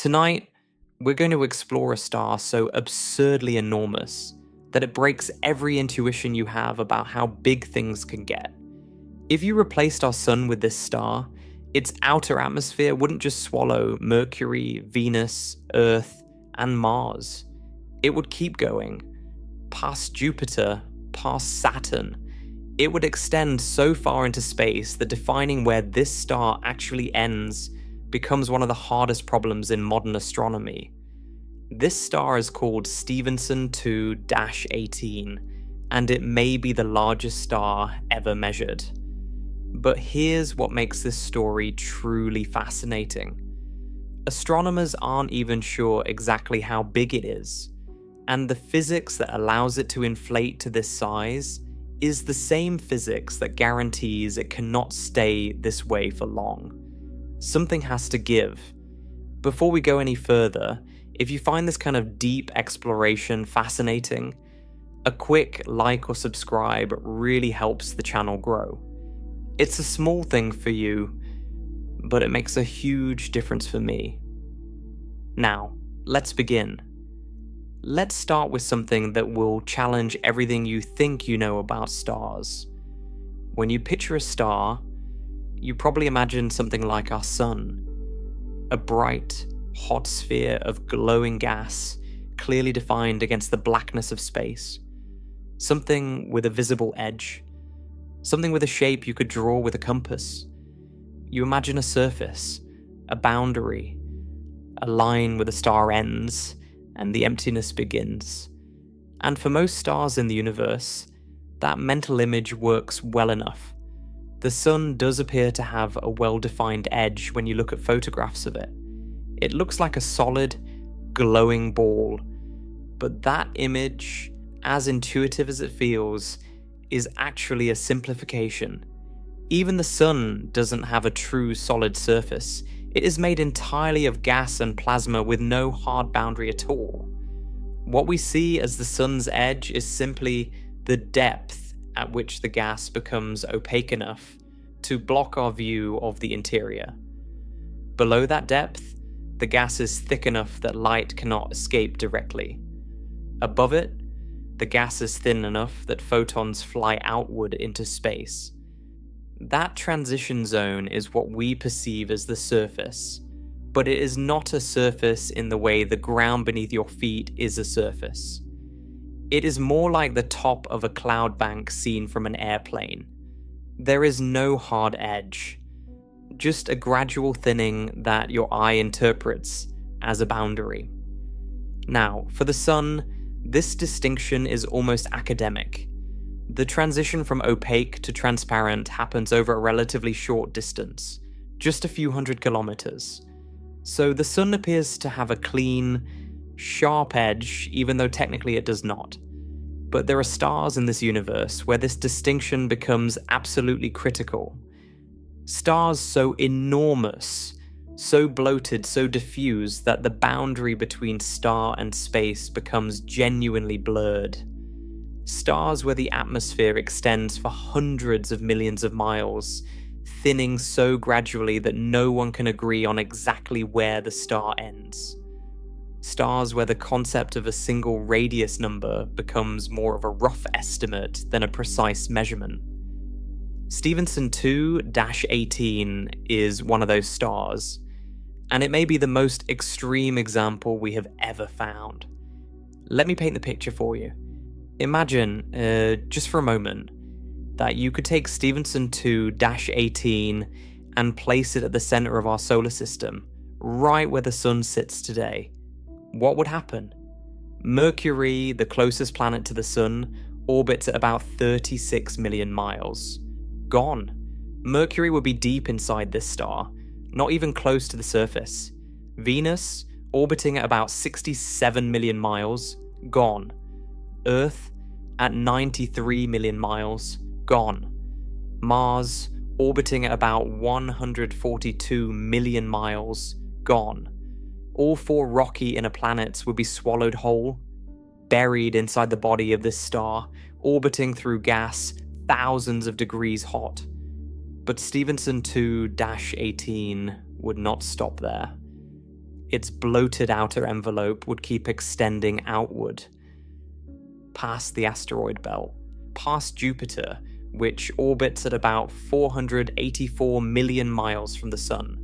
Tonight, we're going to explore a star so absurdly enormous that it breaks every intuition you have about how big things can get. If you replaced our sun with this star, its outer atmosphere wouldn't just swallow Mercury, Venus, Earth, and Mars. It would keep going, past Jupiter, past Saturn. It would extend so far into space that defining where this star actually ends becomes one of the hardest problems in modern astronomy. This star is called Stephenson 2-18, and it may be the largest star ever measured. But here's what makes this story truly fascinating. Astronomers aren't even sure exactly how big it is, and the physics that allows it to inflate to this size is the same physics that guarantees it cannot stay this way for long. Something has to give. Before we go any further, if you find this kind of deep exploration fascinating, a quick like or subscribe really helps the channel grow. It's a small thing for you, but it makes a huge difference for me. Now, let's begin. Let's start with something that will challenge everything you think you know about stars. When you picture a star, you probably imagine something like our sun. A bright, hot sphere of glowing gas, clearly defined against the blackness of space. Something with a visible edge. Something with a shape you could draw with a compass. You imagine a surface, a boundary, a line where the star ends and the emptiness begins. And for most stars in the universe, that mental image works well enough. The sun does appear to have a well-defined edge when you look at photographs of it. It looks like a solid, glowing ball, but that image, as intuitive as it feels, is actually a simplification. Even the sun doesn't have a true solid surface. It is made entirely of gas and plasma with no hard boundary at all. What we see as the sun's edge is simply the depth at which the gas becomes opaque enough to block our view of the interior. Below that depth, the gas is thick enough that light cannot escape directly. Above it, the gas is thin enough that photons fly outward into space. That transition zone is what we perceive as the surface, but it is not a surface in the way the ground beneath your feet is a surface. It is more like the top of a cloud bank seen from an airplane. There is no hard edge, just a gradual thinning that your eye interprets as a boundary. Now, for the sun, this distinction is almost academic. The transition from opaque to transparent happens over a relatively short distance, just a few hundred kilometers. So the sun appears to have a clean, sharp edge, even though technically it does not. But there are stars in this universe where this distinction becomes absolutely critical. Stars so enormous, so bloated, so diffuse that the boundary between star and space becomes genuinely blurred. Stars where the atmosphere extends for hundreds of millions of miles, thinning so gradually that no one can agree on exactly where the star ends. Stars where the concept of a single radius number becomes more of a rough estimate than a precise measurement. Stephenson 2-18 is one of those stars, and it may be the most extreme example we have ever found. Let me paint the picture for you. Imagine, just for a moment, that you could take Stephenson 2-18 and place it at the center of our solar system, right where the sun sits today. What would happen? Mercury, the closest planet to the sun, orbits at about 36 million miles. Gone. Mercury would be deep inside this star, not even close to the surface. Venus, orbiting at about 67 million miles, gone. Earth, at 93 million miles, gone. Mars, orbiting at about 142 million miles, gone. All four rocky inner planets would be swallowed whole, buried inside the body of this star, orbiting through gas thousands of degrees hot. But Stephenson 2-18 would not stop there. its bloated outer envelope would keep extending outward, past the asteroid belt, past Jupiter, which orbits at about 484 million miles from the Sun,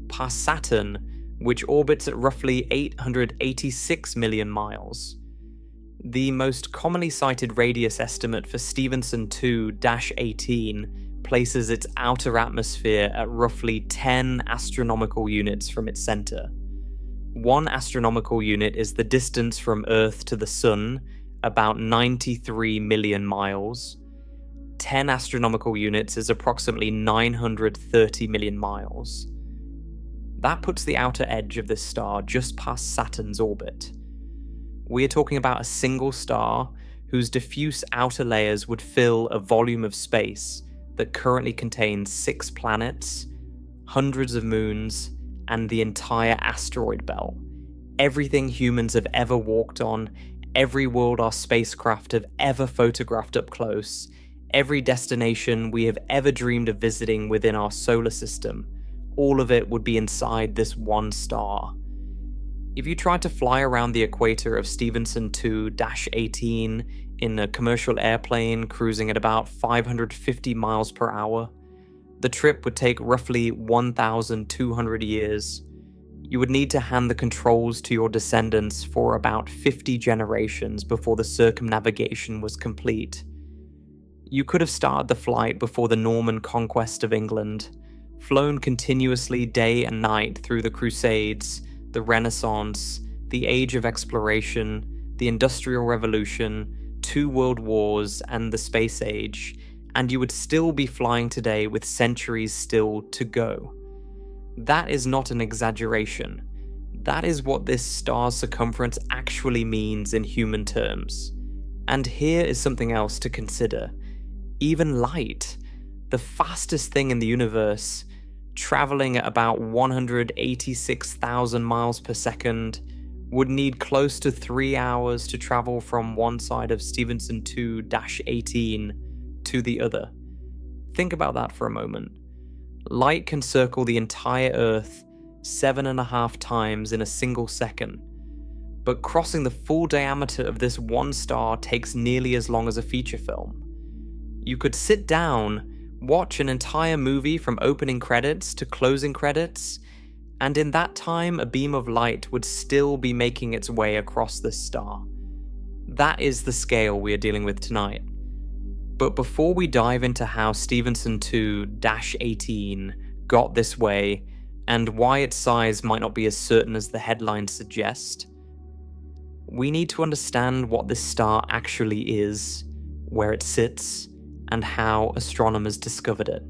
past Saturn, which orbits at roughly 886 million miles. The most commonly cited radius estimate for Stephenson 2-18 places its outer atmosphere at roughly 10 astronomical units from its center. 1 astronomical unit is the distance from Earth to the Sun, about 93 million miles. 10 astronomical units is approximately 930 million miles. That puts the outer edge of this star just past Saturn's orbit. We are talking about a single star whose diffuse outer layers would fill a volume of space that currently contains 6 planets, hundreds of moons, and the entire asteroid belt. Everything humans have ever walked on, every world our spacecraft have ever photographed up close, every destination we have ever dreamed of visiting within our solar system, all of it would be inside this one star. If you tried to fly around the equator of Stephenson 2-18 in a commercial airplane cruising at about 550 miles per hour, the trip would take roughly 1,200 years. You would need to hand the controls to your descendants for about 50 generations before the circumnavigation was complete. You could have started the flight before the Norman conquest of England, flown continuously day and night through the Crusades, the Renaissance, the Age of Exploration, the Industrial Revolution, 2 world wars, and the Space Age, and you would still be flying today with centuries still to go. That is not an exaggeration. That is what this star's circumference actually means in human terms. And here is something else to consider. Even light, the fastest thing in the universe, traveling at about 186,000 miles per second, would need close to 3 hours to travel from one side of Stephenson 2-18 to the other. Think about that for a moment. Light can circle the entire Earth 7.5 times in a single second, but crossing the full diameter of this one star takes nearly as long as a feature film. You could sit down, watch an entire movie from opening credits to closing credits, and in that time a beam of light would still be making its way across this star. That is the scale we are dealing with tonight. But before we dive into how Stephenson 2-18 got this way, and why its size might not be as certain as the headlines suggest, we need to understand what this star actually is, where it sits, and how astronomers discovered it.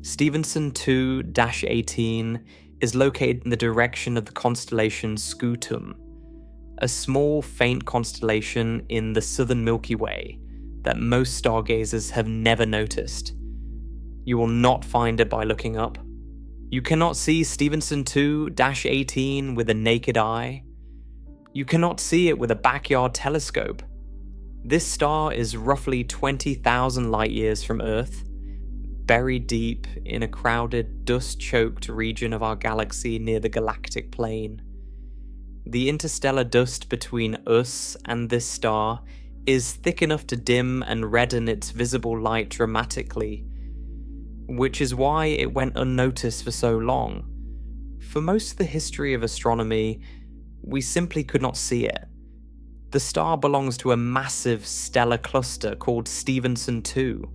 Stephenson 2-18 is located in the direction of the constellation Scutum, a small, faint constellation in the southern Milky Way that most stargazers have never noticed. You will not find it by looking up. You cannot see Stephenson 2-18 with a naked eye. You cannot see it with a backyard telescope. This star is roughly 20,000 light-years from Earth, buried deep in a crowded, dust-choked region of our galaxy near the galactic plane. The interstellar dust between us and this star is thick enough to dim and redden its visible light dramatically, which is why it went unnoticed for so long. For most of the history of astronomy, we simply could not see it. The star belongs to a massive stellar cluster called Stephenson 2.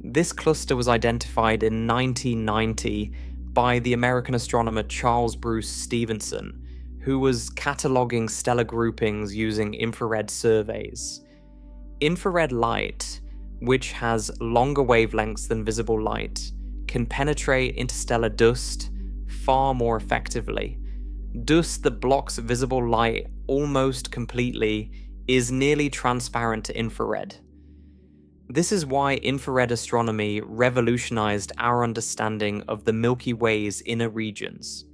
This cluster was identified in 1990 by the American astronomer Charles Bruce Stephenson, who was cataloguing stellar groupings using infrared surveys. Infrared light, which has longer wavelengths than visible light, can penetrate interstellar dust far more effectively. Dust that blocks visible light almost completely is nearly transparent to infrared. This is why infrared astronomy revolutionized our understanding of the Milky Way's inner regions.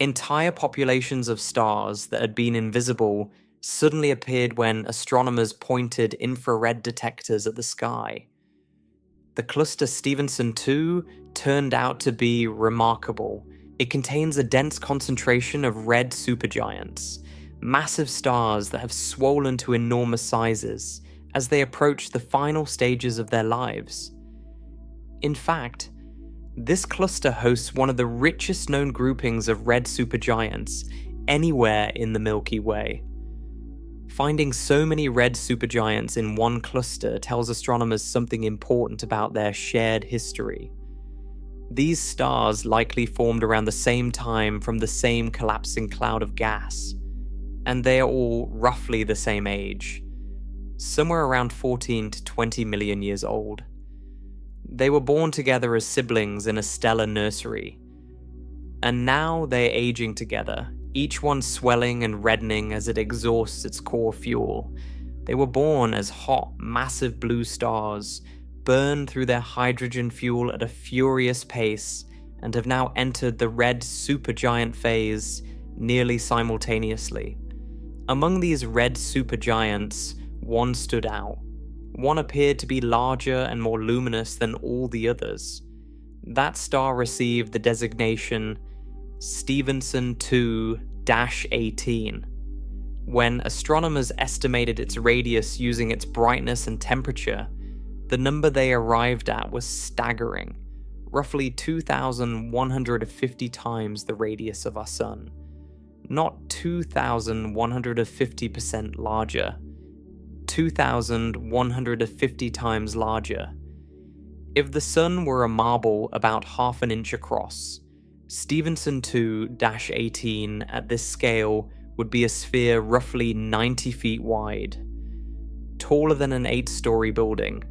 Entire populations of stars that had been invisible suddenly appeared when astronomers pointed infrared detectors at the sky. The cluster Stephenson 2 turned out to be remarkable It contains a dense concentration of red supergiants, massive stars that have swollen to enormous sizes as they approach the final stages of their lives. In fact, this cluster hosts one of the richest known groupings of red supergiants anywhere in the Milky Way. Finding so many red supergiants in one cluster tells astronomers something important about their shared history. These stars likely formed around the same time from the same collapsing cloud of gas, and they are all roughly the same age, somewhere around 14 to 20 million years old. They were born together as siblings in a stellar nursery, and now they're aging together, each one swelling and reddening as it exhausts its core fuel. They were born as hot, massive blue stars, burned through their hydrogen fuel at a furious pace, and have now entered the red supergiant phase nearly simultaneously. Among these red supergiants, one stood out. One appeared to be larger and more luminous than all the others. That star received the designation Stephenson 2-18. When astronomers estimated its radius using its brightness and temperature, the number they arrived at was staggering, roughly 2,150 times the radius of our Sun. Not 2,150% larger, 2,150 times larger. If the Sun were a marble about half an inch across, Stephenson 2-18 at this scale would be a sphere roughly 90 feet wide. Taller than an 8-story building,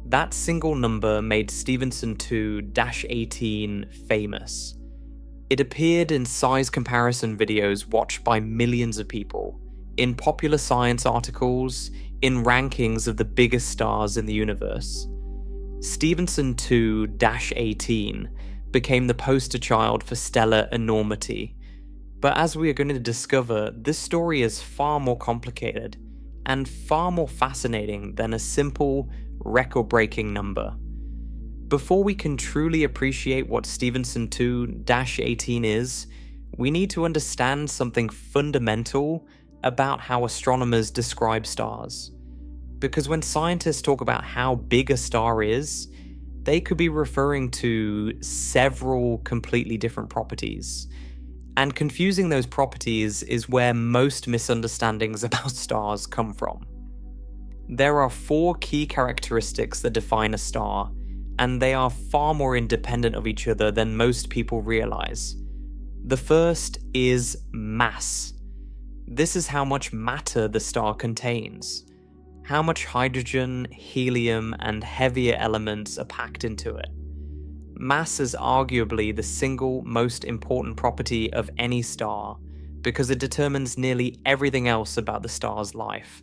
that single number made Stephenson 2-18 famous. It appeared in size comparison videos watched by millions of people, in popular science articles, in rankings of the biggest stars in the universe. Stephenson 2-18 became the poster child for stellar enormity. But as we are going to discover, this story is far more complicated and far more fascinating than a simple, record-breaking number. Before we can truly appreciate what Stephenson 2-18 is, we need to understand something fundamental about how astronomers describe stars. Because when scientists talk about how big a star is, they could be referring to several completely different properties. And confusing those properties is where most misunderstandings about stars come from. There are 4 key characteristics that define a star, and they are far more independent of each other than most people realize. The first is mass. This is how much matter the star contains, how much hydrogen, helium, and heavier elements are packed into it. Mass is arguably the single most important property of any star because it determines nearly everything else about the star's life.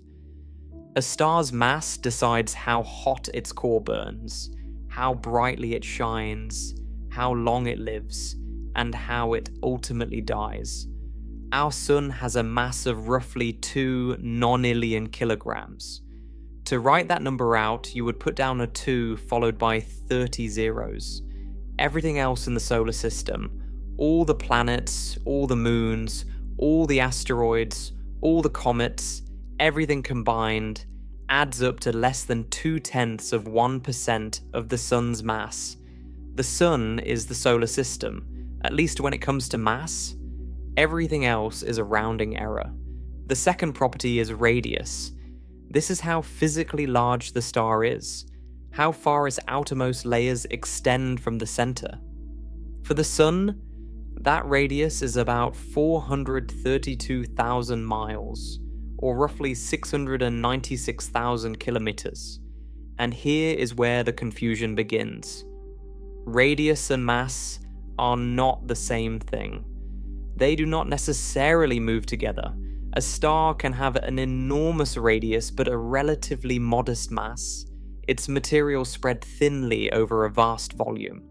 A star's mass decides how hot its core burns, how brightly it shines, how long it lives, and how it ultimately dies. Our Sun has a mass of roughly 2 nonillion kilograms. To write that number out, you would put down a 2 followed by 30 zeros. Everything else in the solar system, all the planets, all the moons, all the asteroids, all the comets, everything combined adds up to less than 0.2% of the Sun's mass. The Sun is the solar system, at least when it comes to mass. Everything else is a rounding error. The second property is radius. This is how physically large the star is, how far its outermost layers extend from the center. For the Sun, that radius is about 432,000 miles, or roughly 696,000 kilometers. And here is where the confusion begins. Radius and mass are not the same thing. They do not necessarily move together. A star can have an enormous radius but a relatively modest mass, its material spread thinly over a vast volume.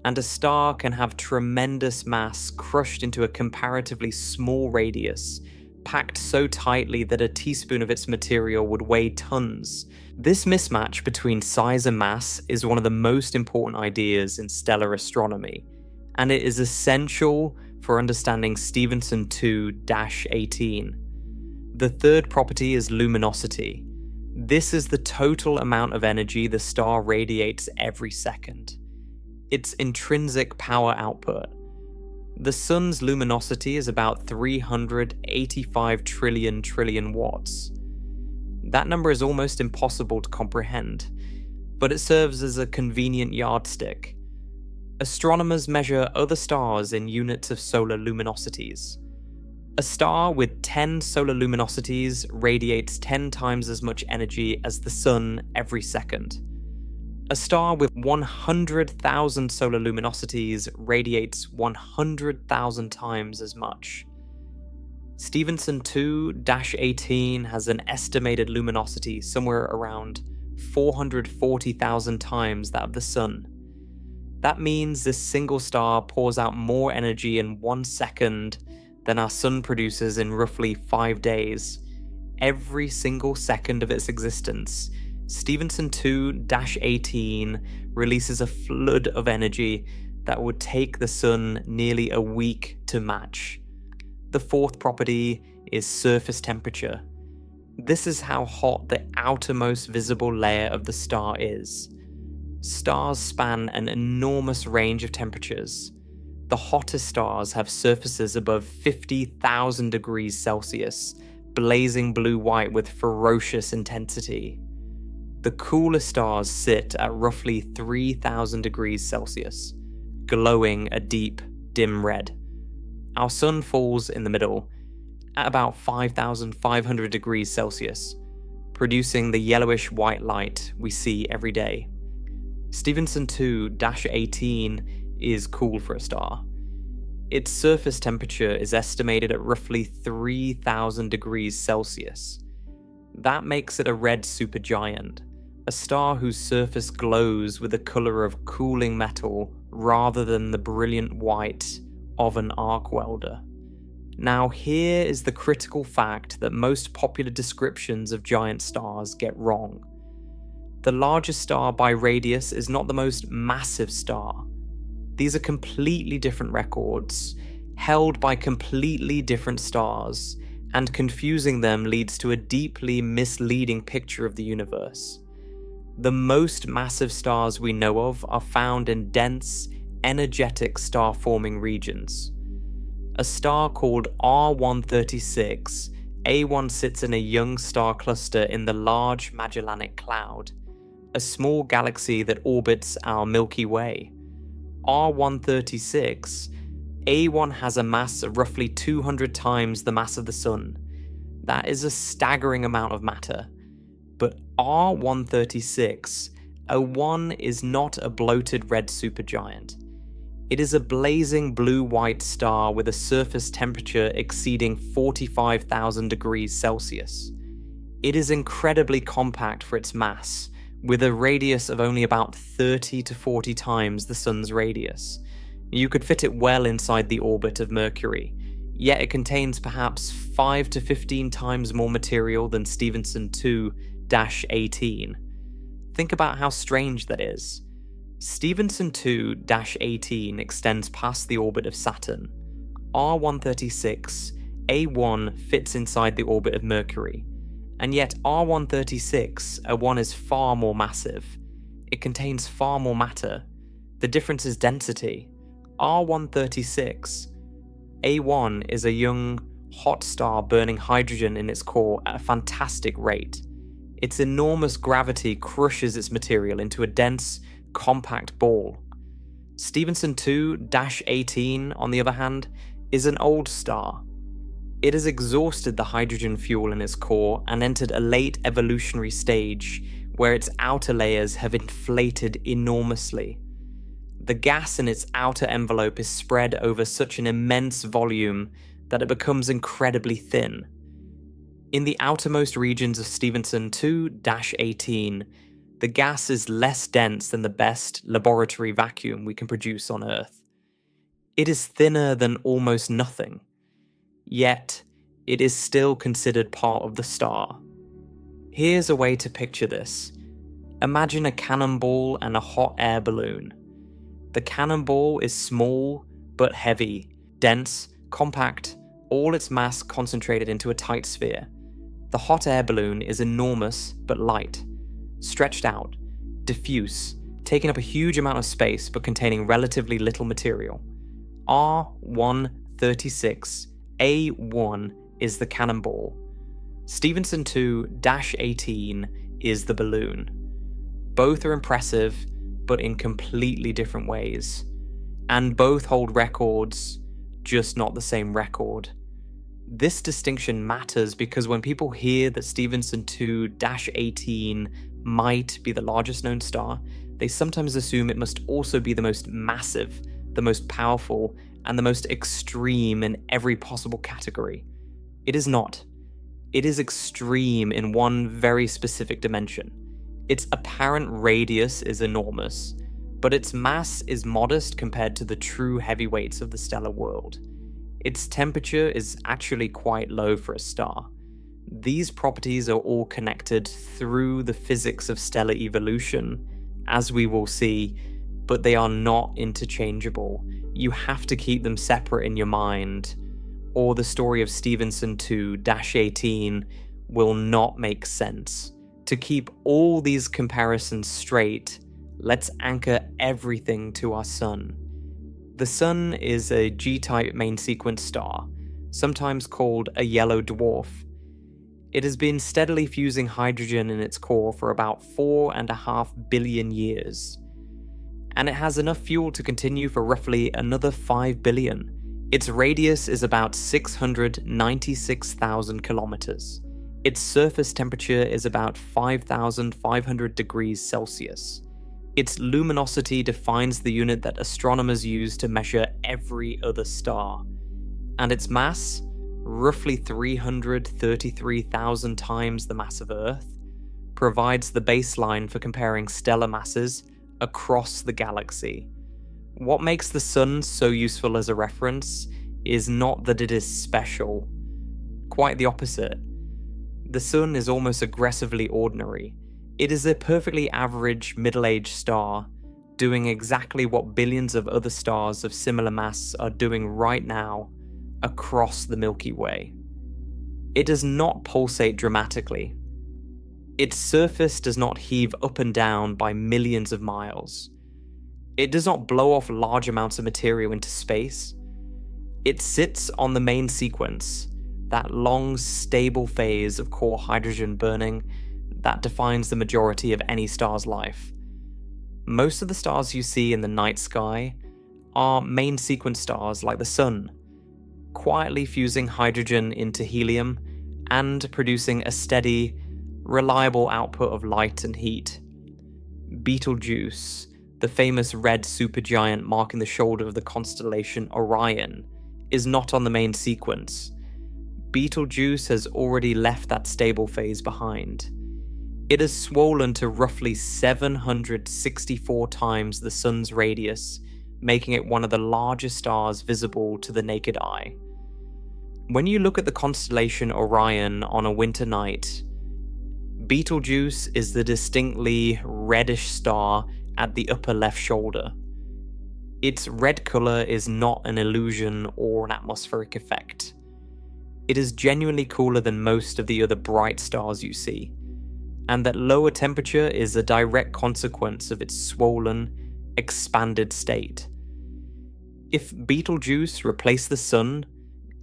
And a star can have tremendous mass crushed into a comparatively small radius, packed so tightly that a teaspoon of its material would weigh tons. This mismatch between size and mass is one of the most important ideas in stellar astronomy, and it is essential for understanding Stephenson 2-18. The third property is luminosity. This is the total amount of energy the star radiates every second. Its intrinsic power output. The sun's luminosity is about 385 trillion watts. That number is almost impossible to comprehend, but it serves as a convenient yardstick. Astronomers measure other stars in units of solar luminosities. A star with 10 solar luminosities radiates 10 times as much energy as the sun every second. A star with 100,000 solar luminosities radiates 100,000 times as much. Stephenson 2-18 has an estimated luminosity somewhere around 440,000 times that of the sun. That means this single star pours out more energy in 1 second than our sun produces in roughly 5 days. Every single second of its existence, Stephenson 2-18 releases a flood of energy that would take the sun nearly a week to match. The fourth property is surface temperature. This is how hot the outermost visible layer of the star is. Stars span an enormous range of temperatures. The hottest stars have surfaces above 50,000 degrees Celsius, blazing blue-white with ferocious intensity. The coolest stars sit at roughly 3,000 degrees Celsius, glowing a deep, dim red. Our sun falls in the middle, at about 5,500 degrees Celsius, producing the yellowish-white light we see every day. Stephenson 2-18 is cool for a star. Its surface temperature is estimated at roughly 3,000 degrees Celsius. That makes it a red supergiant, a star whose surface glows with the color of cooling metal rather than the brilliant white of an arc welder. Now here is the critical fact that most popular descriptions of giant stars get wrong. The largest star by radius is not the most massive star. These are completely different records, held by completely different stars, and confusing them leads to a deeply misleading picture of the universe. The most massive stars we know of are found in dense, energetic star-forming regions. A star called R136, A1 sits in a young star cluster in the Large Magellanic Cloud, a small galaxy that orbits our Milky Way. R136, A1 has a mass of roughly 200 times the mass of the Sun. That is a staggering amount of matter. But R136, A1 is not a bloated red supergiant. It is a blazing blue-white star with a surface temperature exceeding 45,000 degrees Celsius. It is incredibly compact for its mass, with a radius of only about 30 to 40 times the Sun's radius. You could fit it well inside the orbit of Mercury, yet it contains perhaps 5 to 15 times more material than Stephenson 2-18. Think about how strange that is. Stephenson 2-18 extends past the orbit of Saturn. R136, A1 fits inside the orbit of Mercury. And yet R136, A1 is far more massive. It contains far more matter. The difference is density. R136, A1 is a young, hot star burning hydrogen in its core at a fantastic rate. Its enormous gravity crushes its material into a dense, compact ball. Stephenson 2-18, on the other hand, is an old star. It has exhausted the hydrogen fuel in its core and entered a late evolutionary stage where its outer layers have inflated enormously. The gas in its outer envelope is spread over such an immense volume that it becomes incredibly thin. In the outermost regions of Stephenson 2-18, the gas is less dense than the best laboratory vacuum we can produce on Earth. It is thinner than almost nothing. Yet, it is still considered part of the star. Here's a way to picture this. Imagine a cannonball and a hot air balloon. The cannonball is small, but heavy, dense, compact, all its mass concentrated into a tight sphere. The hot air balloon is enormous but light, stretched out, diffuse, taking up a huge amount of space but containing relatively little material. R136A1 is the cannonball. Stephenson 2-18 is the balloon. Both are impressive, but in completely different ways. And both hold records, just not the same record. This distinction matters because when people hear that Stephenson 2-18 might be the largest known star, they sometimes assume it must also be the most massive, the most powerful, and the most extreme in every possible category. It is not. It is extreme in one very specific dimension. Its apparent radius is enormous, but its mass is modest compared to the true heavyweights of the stellar world. Its temperature is actually quite low for a star. These properties are all connected through the physics of stellar evolution, as we will see, but they are not interchangeable. You have to keep them separate in your mind, or the story of Stephenson 2-18 will not make sense. To keep all these comparisons straight, let's anchor everything to our Sun. The Sun is a G-type main sequence star, sometimes called a yellow dwarf. It has been steadily fusing hydrogen in its core for about 4.5 billion years, and it has enough fuel to continue for roughly another 5 billion. Its radius is about 696,000 kilometers. Its surface temperature is about 5,500 degrees Celsius. Its luminosity defines the unit that astronomers use to measure every other star. And its mass, roughly 333,000 times the mass of Earth, provides the baseline for comparing stellar masses across the galaxy. What makes the Sun so useful as a reference is not that it is special. Quite the opposite. The Sun is almost aggressively ordinary. It is a perfectly average middle-aged star, doing exactly what billions of other stars of similar mass are doing right now across the Milky Way. It does not pulsate dramatically. Its surface does not heave up and down by millions of miles. It does not blow off large amounts of material into space. It sits on the main sequence, that long, stable phase of core hydrogen burning that defines the majority of any star's life. Most of the stars you see in the night sky are main sequence stars like the Sun, quietly fusing hydrogen into helium and producing a steady, reliable output of light and heat. Betelgeuse, the famous red supergiant marking the shoulder of the constellation Orion, is not on the main sequence. Betelgeuse has already left that stable phase behind. It has swollen to roughly 764 times the Sun's radius, making it one of the largest stars visible to the naked eye. When you look at the constellation Orion on a winter night, Betelgeuse is the distinctly reddish star at the upper left shoulder. Its red colour is not an illusion or an atmospheric effect. It is genuinely cooler than most of the other bright stars you see, and that lower temperature is a direct consequence of its swollen, expanded state. If Betelgeuse replaced the Sun,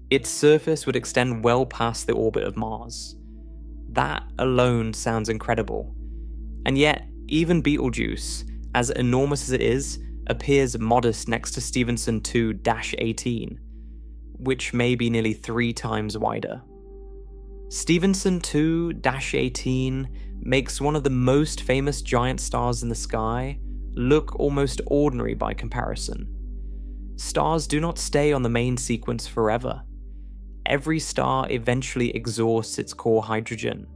its surface would extend well past the orbit of Mars. That alone sounds incredible. And yet, even Betelgeuse, as enormous as it is, appears modest next to Stephenson 2-18, which may be nearly 3 times wider. Stephenson 2-18 makes one of the most famous giant stars in the sky look almost ordinary by comparison. Stars do not stay on the main sequence forever. Every star eventually exhausts its core hydrogen,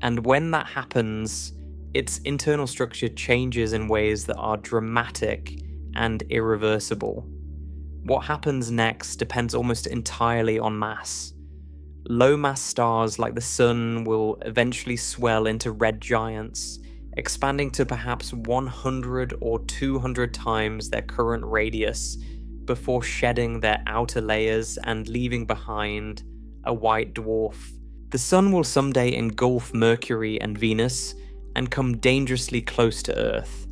and when that happens, its internal structure changes in ways that are dramatic and irreversible. What happens next depends almost entirely on mass. Low-mass stars like the Sun will eventually swell into red giants, expanding to perhaps 100 or 200 times their current radius before shedding their outer layers and leaving behind a white dwarf. The Sun will someday engulf Mercury and Venus and come dangerously close to Earth,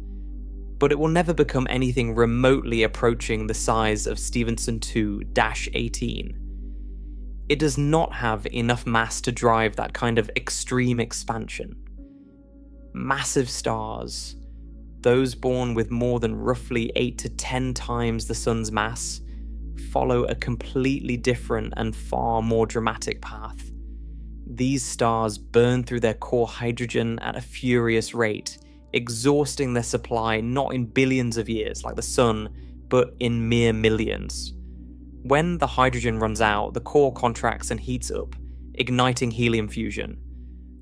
but it will never become anything remotely approaching the size of Stephenson 2-18. It does not have enough mass to drive that kind of extreme expansion. Massive stars, those born with more than roughly 8 to 10 times the Sun's mass, follow a completely different and far more dramatic path. These stars burn through their core hydrogen at a furious rate, exhausting their supply not in billions of years like the Sun, but in mere millions. When the hydrogen runs out, the core contracts and heats up, igniting helium fusion.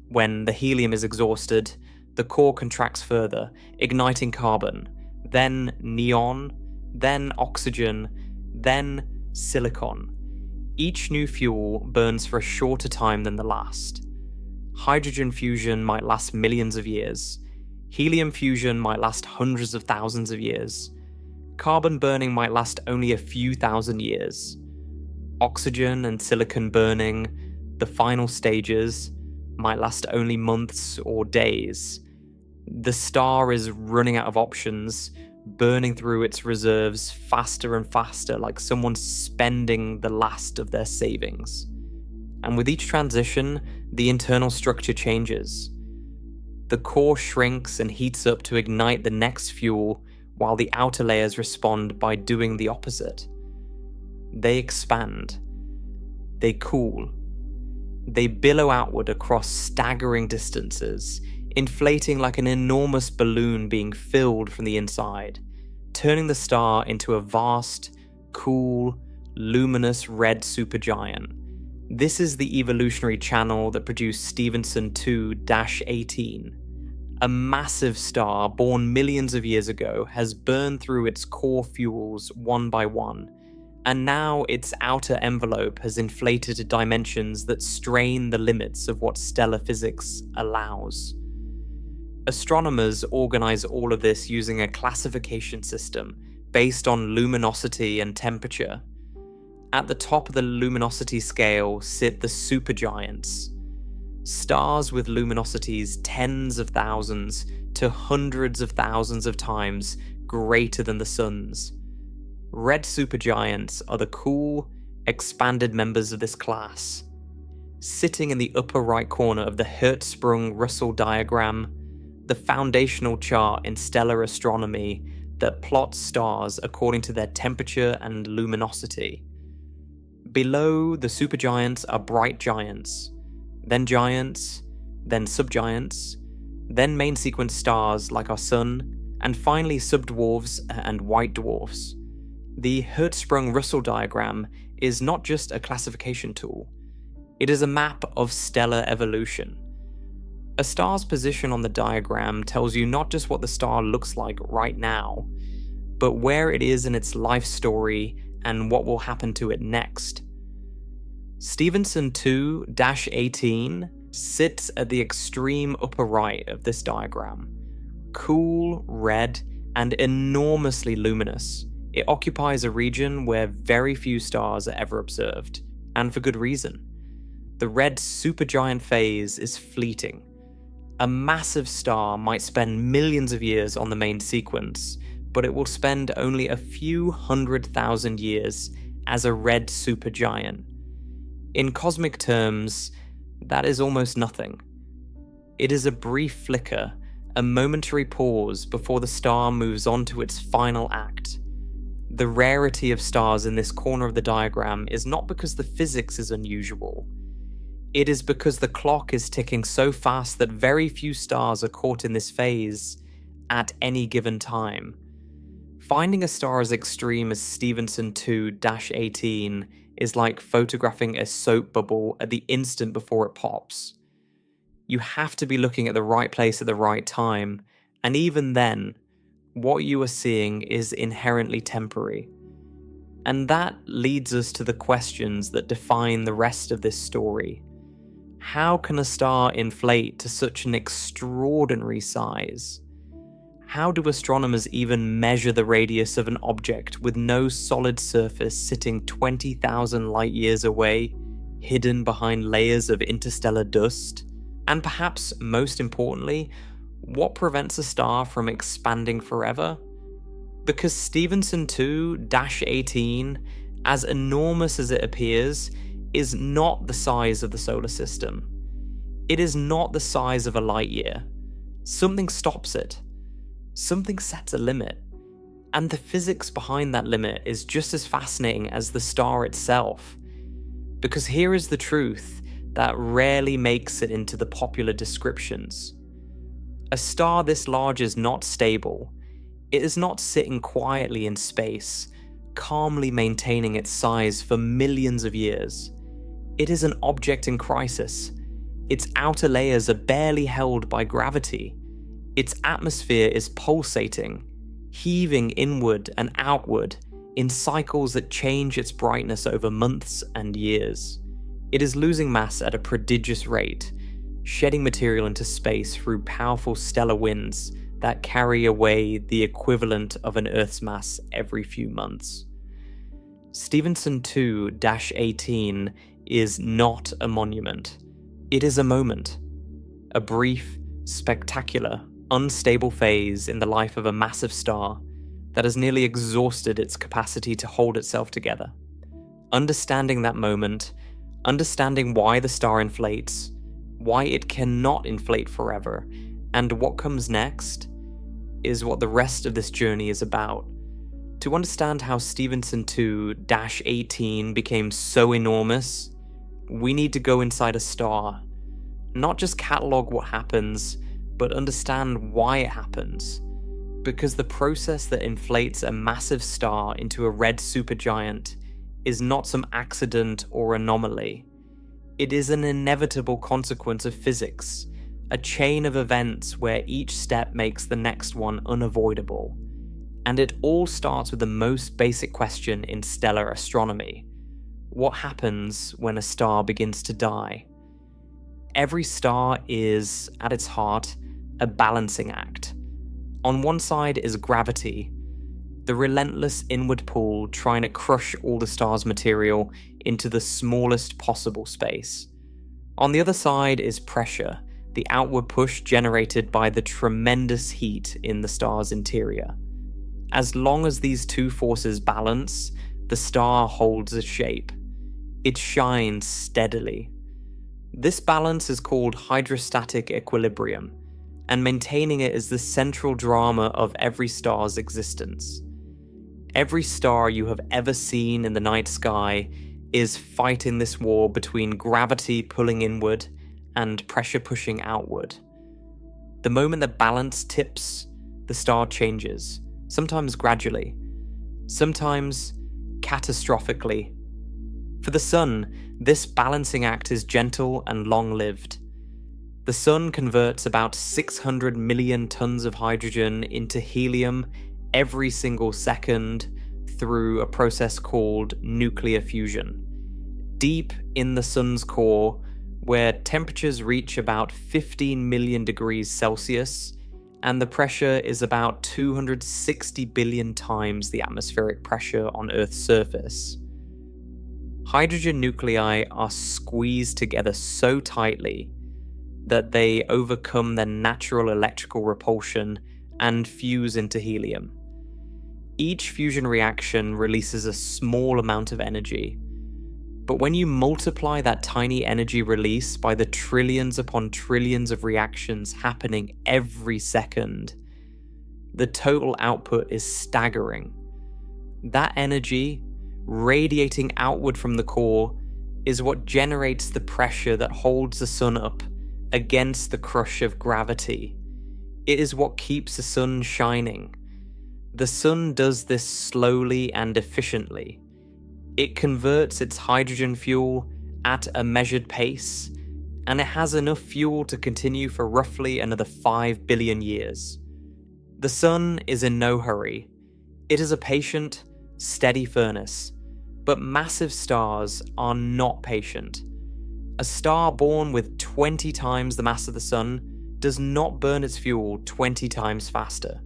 When the helium is exhausted, the core contracts further, igniting carbon, then neon, then oxygen, then silicon. Each new fuel burns for a shorter time than the last. Hydrogen fusion might last millions of years. Helium fusion might last hundreds of thousands of years. Carbon burning might last only a few thousand years. Oxygen and silicon burning, the final stages, might last only months or days. The star is running out of options, burning through its reserves faster and faster, like someone spending the last of their savings. And with each transition, the internal structure changes. The core shrinks and heats up to ignite the next fuel, while the outer layers respond by doing the opposite. They expand. They cool. They billow outward across staggering distances, inflating like an enormous balloon being filled from the inside, turning the star into a vast, cool, luminous red supergiant. This is the evolutionary channel that produced Stephenson 2-18. A massive star born millions of years ago has burned through its core fuels one by one, and now its outer envelope has inflated to dimensions that strain the limits of what stellar physics allows. Astronomers organize all of this using a classification system based on luminosity and temperature. At the top of the luminosity scale sit the supergiants, stars with luminosities tens of thousands to hundreds of thousands of times greater than the Sun's. Red supergiants are the cool, expanded members of this class. Sitting in the upper right corner of the Hertzsprung-Russell diagram, the foundational chart in stellar astronomy that plots stars according to their temperature and luminosity. Below the supergiants are bright giants, then subgiants, then main sequence stars like our Sun, and finally subdwarfs and white dwarfs. The Hertzsprung-Russell diagram is not just a classification tool, it is a map of stellar evolution. A star's position on the diagram tells you not just what the star looks like right now, but where it is in its life story and what will happen to it next. Stephenson 2-18 sits at the extreme upper right of this diagram. Cool, red, and enormously luminous, it occupies a region where very few stars are ever observed, and for good reason. The red supergiant phase is fleeting. A massive star might spend millions of years on the main sequence, but it will spend only a few 100,000 years as a red supergiant. In cosmic terms, that is almost nothing. It is a brief flicker, a momentary pause before the star moves on to its final act. The rarity of stars in this corner of the diagram is not because the physics is unusual. It is because the clock is ticking so fast that very few stars are caught in this phase at any given time. Finding a star as extreme as Stephenson 2-18 is like photographing a soap bubble at the instant before it pops. You have to be looking at the right place at the right time, and even then, what you are seeing is inherently temporary. And that leads us to the questions that define the rest of this story. How can a star inflate to such an extraordinary size? How do astronomers even measure the radius of an object with no solid surface sitting 20,000 light years away, hidden behind layers of interstellar dust? And perhaps most importantly, what prevents a star from expanding forever? Because Stephenson 2-18, as enormous as it appears, is not the size of the solar system. It is not the size of a light year. Something stops it. Something sets a limit. And the physics behind that limit is just as fascinating as the star itself. Because here is the truth that rarely makes it into the popular descriptions. A star this large is not stable. It is not sitting quietly in space, calmly maintaining its size for millions of years. It is an object in crisis. Its outer layers are barely held by gravity. Its atmosphere is pulsating, heaving inward and outward in cycles that change its brightness over months and years. It is losing mass at a prodigious rate, shedding material into space through powerful stellar winds that carry away the equivalent of an Earth's mass every few months. Stephenson 2-18 is not a monument. It is a moment. A brief, spectacular, unstable phase in the life of a massive star that has nearly exhausted its capacity to hold itself together. Understanding that moment, understanding why the star inflates, why it cannot inflate forever, and what comes next, is what the rest of this journey is about. To understand how Stephenson 2-18 became so enormous, we need to go inside a star. Not just catalogue what happens, but understand why it happens. Because the process that inflates a massive star into a red supergiant is not some accident or anomaly. It is an inevitable consequence of physics, a chain of events where each step makes the next one unavoidable. And it all starts with the most basic question in stellar astronomy. What happens when a star begins to die? Every star is, at its heart, a balancing act. On one side is gravity, the relentless inward pull trying to crush all the star's material into the smallest possible space. On the other side is pressure, the outward push generated by the tremendous heat in the star's interior. As long as these two forces balance, the star holds its shape. It shines steadily. This balance is called hydrostatic equilibrium, and maintaining it is the central drama of every star's existence. Every star you have ever seen in the night sky is fighting this war between gravity pulling inward and pressure pushing outward. The moment that balance tips, the star changes, sometimes gradually, sometimes catastrophically. For the Sun, this balancing act is gentle and long-lived. The Sun converts about 600 million tons of hydrogen into helium every single second through a process called nuclear fusion. Deep in the Sun's core, where temperatures reach about 15 million degrees Celsius, and the pressure is about 260 billion times the atmospheric pressure on Earth's surface. Hydrogen nuclei are squeezed together so tightly that they overcome their natural electrical repulsion and fuse into helium. Each fusion reaction releases a small amount of energy, but when you multiply that tiny energy release by the trillions upon trillions of reactions happening every second, the total output is staggering. That energy, radiating outward from the core, is what generates the pressure that holds the Sun up against the crush of gravity. It is what keeps the Sun shining. The Sun does this slowly and efficiently. It converts its hydrogen fuel at a measured pace, and it has enough fuel to continue for roughly another 5 billion years. The Sun is in no hurry. It is a patient, steady furnace, but massive stars are not patient. A star born with 20 times the mass of the Sun does not burn its fuel 20 times faster.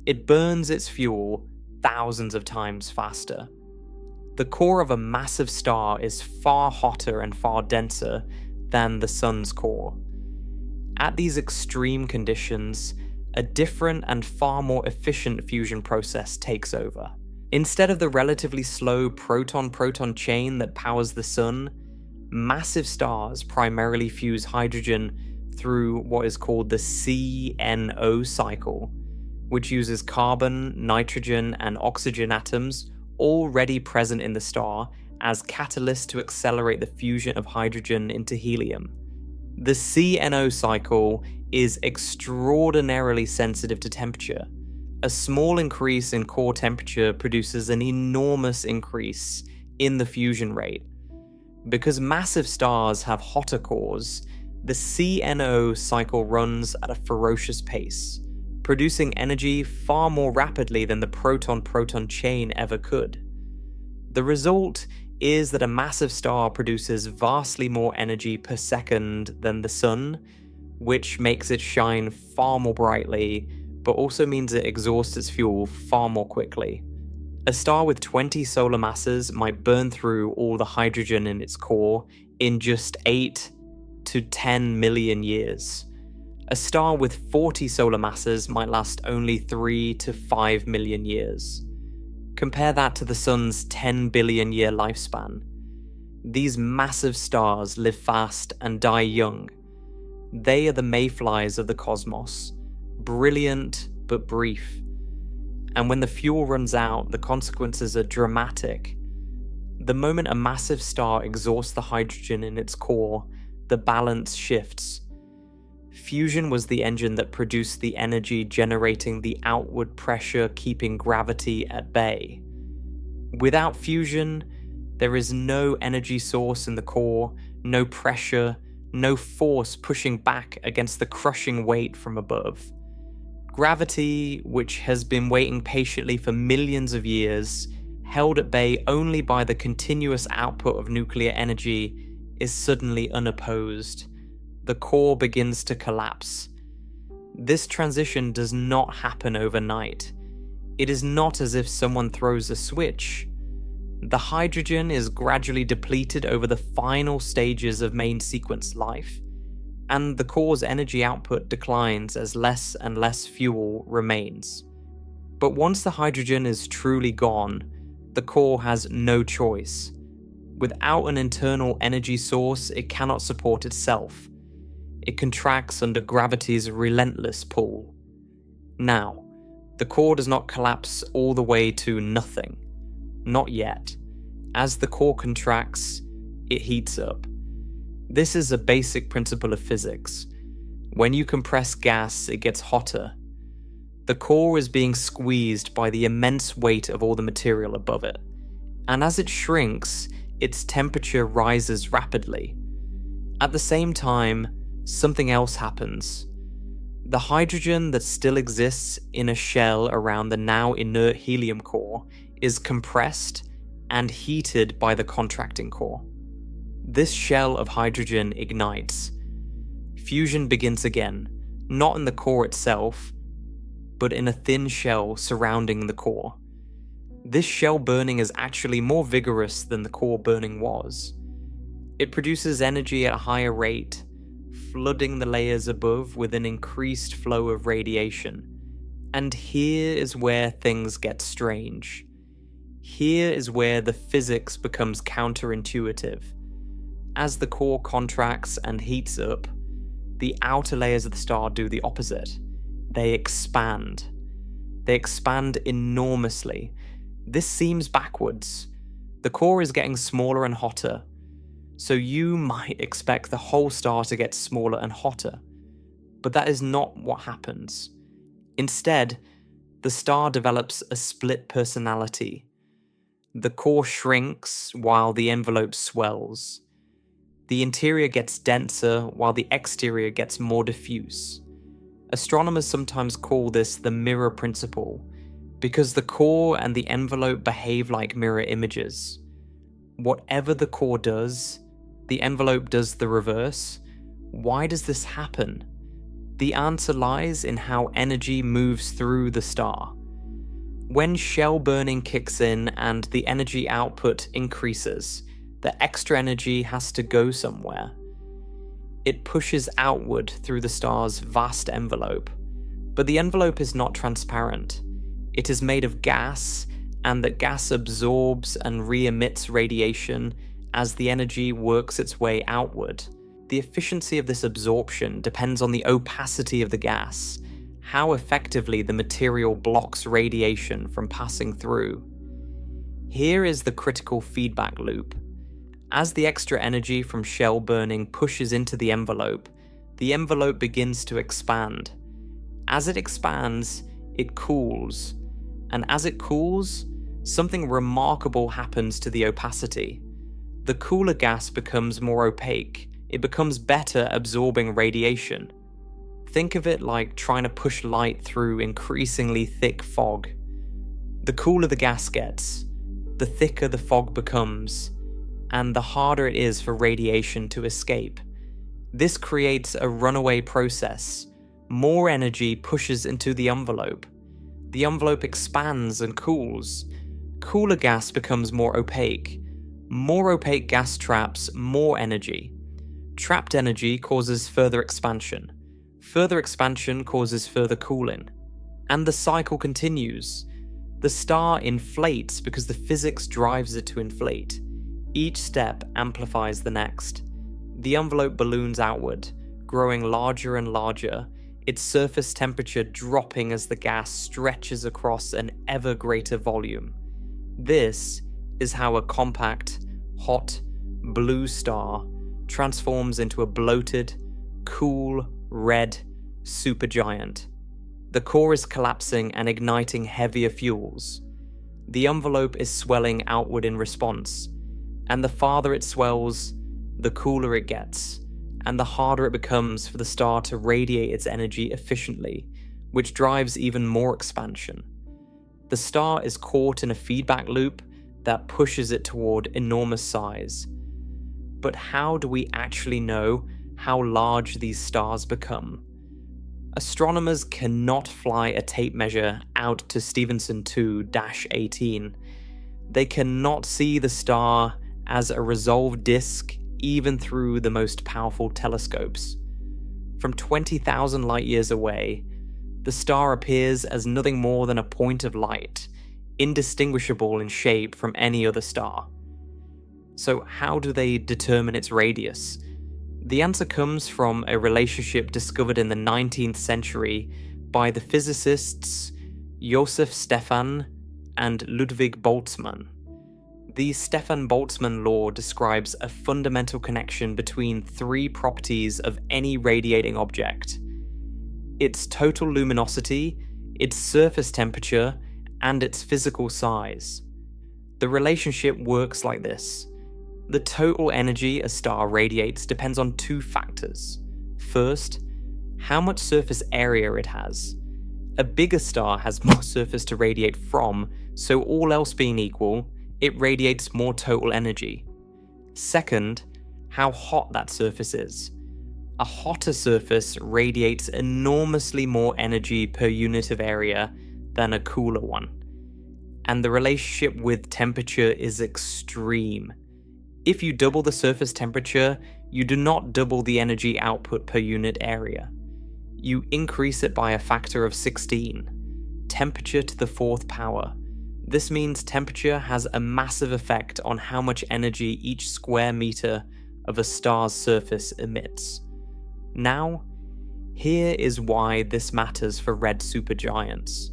it burns its fuel thousands of times faster. The core of a massive star is far hotter and far denser than the Sun's core. At these extreme conditions, a different and far more efficient fusion process takes over. Instead of the relatively slow proton-proton chain that powers the Sun, massive stars primarily fuse hydrogen through what is called the CNO cycle, which uses carbon, nitrogen, and oxygen atoms already present in the star as catalysts to accelerate the fusion of hydrogen into helium. The CNO cycle is extraordinarily sensitive to temperature. A small increase in core temperature produces an enormous increase in the fusion rate. Because massive stars have hotter cores, the CNO cycle runs at a ferocious pace, producing energy far more rapidly than the proton-proton chain ever could. The result is that a massive star produces vastly more energy per second than the Sun, which makes it shine far more brightly, but also means it exhausts its fuel far more quickly. A star with 20 solar masses might burn through all the hydrogen in its core in just 8 to 10 million years. A star with 40 solar masses might last only 3 to 5 million years. Compare that to the Sun's 10 billion year lifespan. These massive stars live fast and die young. They are the mayflies of the cosmos, brilliant but brief. And when the fuel runs out, the consequences are dramatic. The moment a massive star exhausts the hydrogen in its core, the balance shifts. Fusion was the engine that produced the energy generating the outward pressure keeping gravity at bay. Without fusion, there is no energy source in the core, no pressure, no force pushing back against the crushing weight from above. Gravity, which has been waiting patiently for millions of years, held at bay only by the continuous output of nuclear energy, is suddenly unopposed. The core begins to collapse. This transition does not happen overnight. It is not as if someone throws a switch. The hydrogen is gradually depleted over the final stages of main sequence life, and the core's energy output declines as less and less fuel remains. But once the hydrogen is truly gone, the core has no choice. Without an internal energy source, it cannot support itself. It contracts under gravity's relentless pull. Now, the core does not collapse all the way to nothing. Not yet. As the core contracts, it heats up. This is a basic principle of physics. When you compress gas, it gets hotter. The core is being squeezed by the immense weight of all the material above it. And as it shrinks, its temperature rises rapidly. At the same time, something else happens. The hydrogen that still exists in a shell around the now inert helium core is compressed and heated by the contracting core. This shell of hydrogen ignites. Fusion begins again, not in the core itself, but in a thin shell surrounding the core. This shell burning is actually more vigorous than the core burning was. It produces energy at a higher rate, flooding the layers above with an increased flow of radiation. And here is where things get strange. Here is where the physics becomes counterintuitive. As the core contracts and heats up, the outer layers of the star do the opposite. They expand. They expand enormously. This seems backwards. The core is getting smaller and hotter, so you might expect the whole star to get smaller and hotter. But that is not what happens. Instead, the star develops a split personality. The core shrinks while the envelope swells. The interior gets denser while the exterior gets more diffuse. Astronomers sometimes call this the mirror principle, because the core and the envelope behave like mirror images. Whatever the core does, the envelope does the reverse. Why does this happen? The answer lies in how energy moves through the star. When shell burning kicks in and the energy output increases, the extra energy has to go somewhere. It pushes outward through the star's vast envelope, but the envelope is not transparent. It is made of gas, and that gas absorbs and re-emits radiation as the energy works its way outward. The efficiency of this absorption depends on the opacity of the gas, how effectively the material blocks radiation from passing through. Here is the critical feedback loop. As the extra energy from shell burning pushes into the envelope begins to expand. As it expands, it cools, and as it cools, something remarkable happens to the opacity. The cooler gas becomes more opaque. It becomes better absorbing radiation. Think of it like trying to push light through increasingly thick fog. The cooler the gas gets, the thicker the fog becomes, and the harder it is for radiation to escape. This creates a runaway process. More energy pushes into the envelope. The envelope expands and cools. Cooler gas becomes more opaque. More opaque gas traps more energy. Trapped energy causes further expansion. Further expansion causes further cooling. And the cycle continues. The star inflates because the physics drives it to inflate. Each step amplifies the next. The envelope balloons outward, growing larger and larger, its surface temperature dropping as the gas stretches across an ever greater volume. This is how a compact, hot, blue star transforms into a bloated, cool, red supergiant. The core is collapsing and igniting heavier fuels. The envelope is swelling outward in response, and the farther it swells, the cooler it gets, and the harder it becomes for the star to radiate its energy efficiently, which drives even more expansion. The star is caught in a feedback loop that pushes it toward enormous size. But how do we actually know how large these stars become? Astronomers cannot fly a tape measure out to Stephenson 2-18. They cannot see the star as a resolved disk even through the most powerful telescopes. From 20,000 light years away, the star appears as nothing more than a point of light, indistinguishable in shape from any other star. So how do they determine its radius? The answer comes from a relationship discovered in the 19th century by the physicists Joseph Stephan and Ludwig Boltzmann. The Stefan-Boltzmann law describes a fundamental connection between three properties of any radiating object: its total luminosity, its surface temperature, and its physical size. The relationship works like this. The total energy a star radiates depends on two factors. First, how much surface area it has. A bigger star has more surface to radiate from, so all else being equal, it radiates more total energy. Second, how hot that surface is. A hotter surface radiates enormously more energy per unit of area than a cooler one. And the relationship with temperature is extreme. If you double the surface temperature, you do not double the energy output per unit area. You increase it by a factor of 16. Temperature to the fourth power. This means temperature has a massive effect on how much energy each square meter of a star's surface emits. Now, here is why this matters for red supergiants.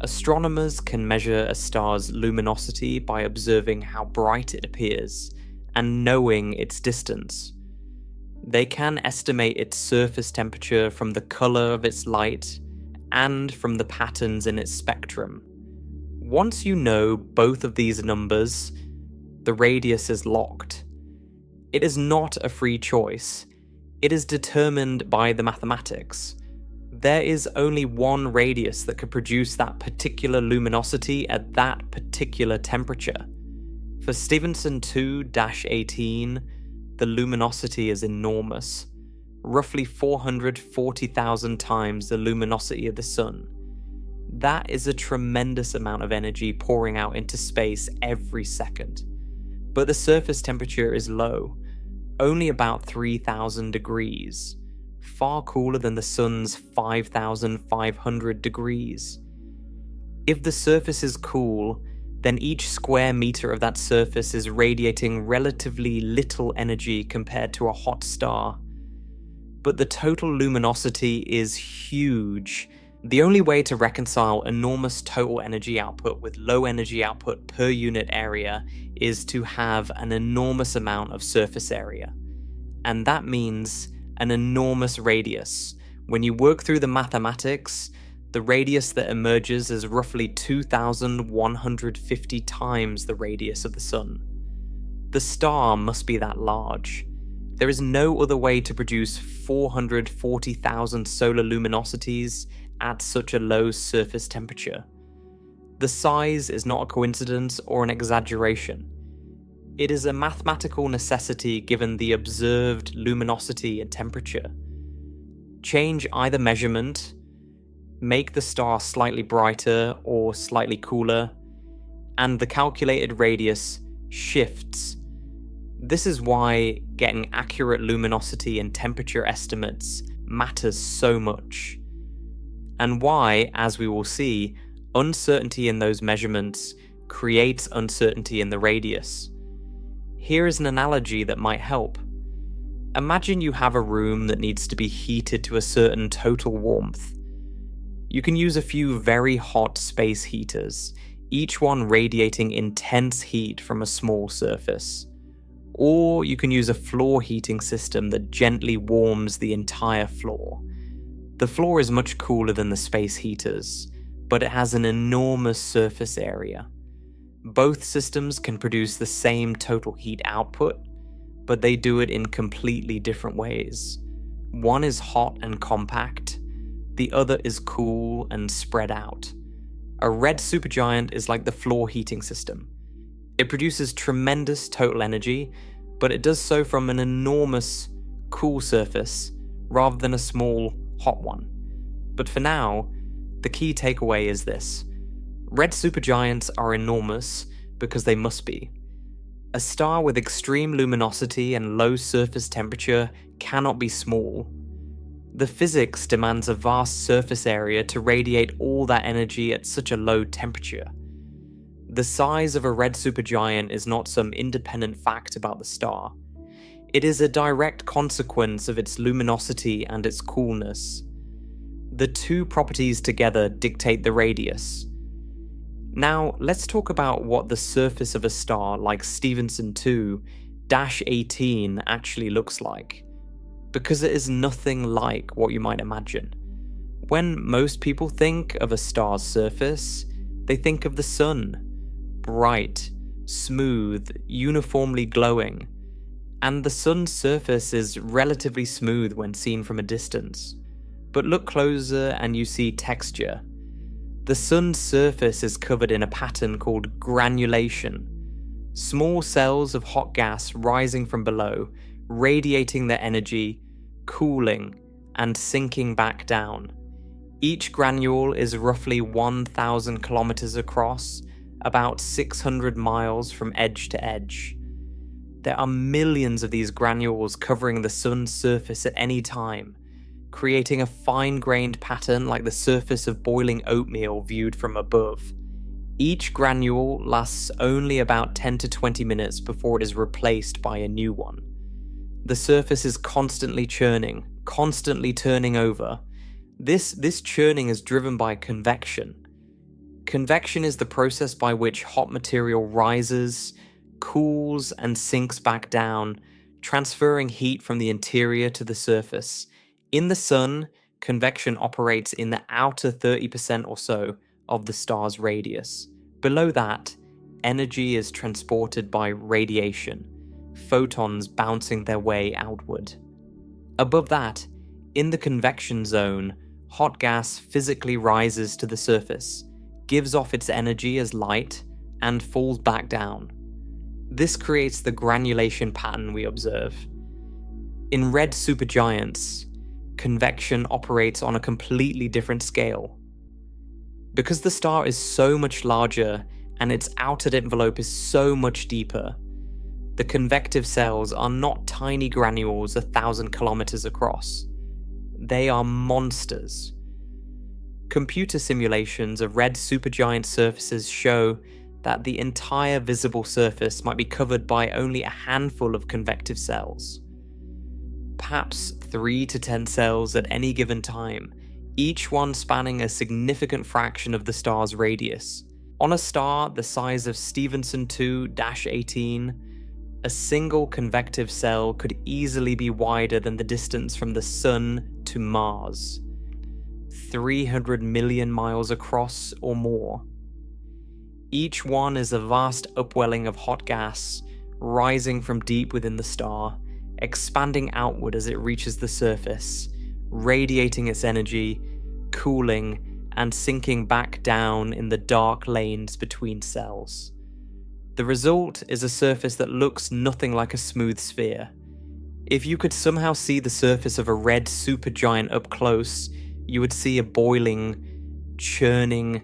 Astronomers can measure a star's luminosity by observing how bright it appears and knowing its distance. They can estimate its surface temperature from the color of its light and from the patterns in its spectrum. Once you know both of these numbers, the radius is locked. It is not a free choice. It is determined by the mathematics. There is only one radius that could produce that particular luminosity at that particular temperature. For Stephenson 2-18, the luminosity is enormous, roughly 440,000 times the luminosity of the Sun. That is a tremendous amount of energy pouring out into space every second. But the surface temperature is low, only about 3,000 degrees, far cooler than the sun's 5,500 degrees. If the surface is cool, then each square meter of that surface is radiating relatively little energy compared to a hot star. But the total luminosity is huge. The only way to reconcile enormous total energy output with low energy output per unit area is to have an enormous amount of surface area. And that means an enormous radius. When you work through the mathematics, the radius that emerges is roughly 2,150 times the radius of the Sun. The star must be that large. There is no other way to produce 440,000 solar luminosities at such a low surface temperature. The size is not a coincidence or an exaggeration. It is a mathematical necessity given the observed luminosity and temperature. Change either measurement, make the star slightly brighter or slightly cooler, and the calculated radius shifts. This is why getting accurate luminosity and temperature estimates matters so much, and why, as we will see, uncertainty in those measurements creates uncertainty in the radius. Here is an analogy that might help. Imagine you have a room that needs to be heated to a certain total warmth. You can use a few very hot space heaters, each one radiating intense heat from a small surface. Or you can use a floor heating system that gently warms the entire floor. The floor is much cooler than the space heaters, but it has an enormous surface area. Both systems can produce the same total heat output, but they do it in completely different ways. One is hot and compact, the other is cool and spread out. A red supergiant is like the floor heating system. It produces tremendous total energy, but it does so from an enormous, cool surface rather than a small, hot one. But for now, the key takeaway is this. Red supergiants are enormous because they must be. A star with extreme luminosity and low surface temperature cannot be small. The physics demands a vast surface area to radiate all that energy at such a low temperature. The size of a red supergiant is not some independent fact about the star. It is a direct consequence of its luminosity and its coolness. The two properties together dictate the radius. Now, let's talk about what the surface of a star like Stephenson 2-18 actually looks like, because it is nothing like what you might imagine. When most people think of a star's surface, they think of the sun, bright, smooth, uniformly glowing, and the sun's surface is relatively smooth when seen from a distance. But look closer and you see texture. The sun's surface is covered in a pattern called granulation. Small cells of hot gas rising from below, radiating their energy, cooling, and sinking back down. Each granule is roughly 1,000 kilometers across, about 600 miles from edge to edge. There are millions of these granules covering the sun's surface at any time, creating a fine-grained pattern like the surface of boiling oatmeal viewed from above. Each granule lasts only about 10 to 20 minutes before it is replaced by a new one. The surface is constantly churning, constantly turning over. This churning is driven by convection. Convection is the process by which hot material rises, cools, and sinks back down, transferring heat from the interior to the surface. In the sun, convection operates in the outer 30% or so of the star's radius. Below that, energy is transported by radiation, photons bouncing their way outward. Above that, in the convection zone, hot gas physically rises to the surface, gives off its energy as light, and falls back down. This creates the granulation pattern we observe. In red supergiants, convection operates on a completely different scale. Because the star is so much larger and its outer envelope is so much deeper, the convective cells are not tiny granules 1,000 kilometers across. They are monsters. Computer simulations of red supergiant surfaces show that the entire visible surface might be covered by only a handful of convective cells. Perhaps 3 to 10 cells at any given time, each one spanning a significant fraction of the star's radius. On a star the size of Stephenson 2-18, a single convective cell could easily be wider than the distance from the Sun to Mars. 300 million miles across or more. Each one is a vast upwelling of hot gas, rising from deep within the star, expanding outward as it reaches the surface, radiating its energy, cooling, and sinking back down in the dark lanes between cells. The result is a surface that looks nothing like a smooth sphere. If you could somehow see the surface of a red supergiant up close, you would see a boiling, churning,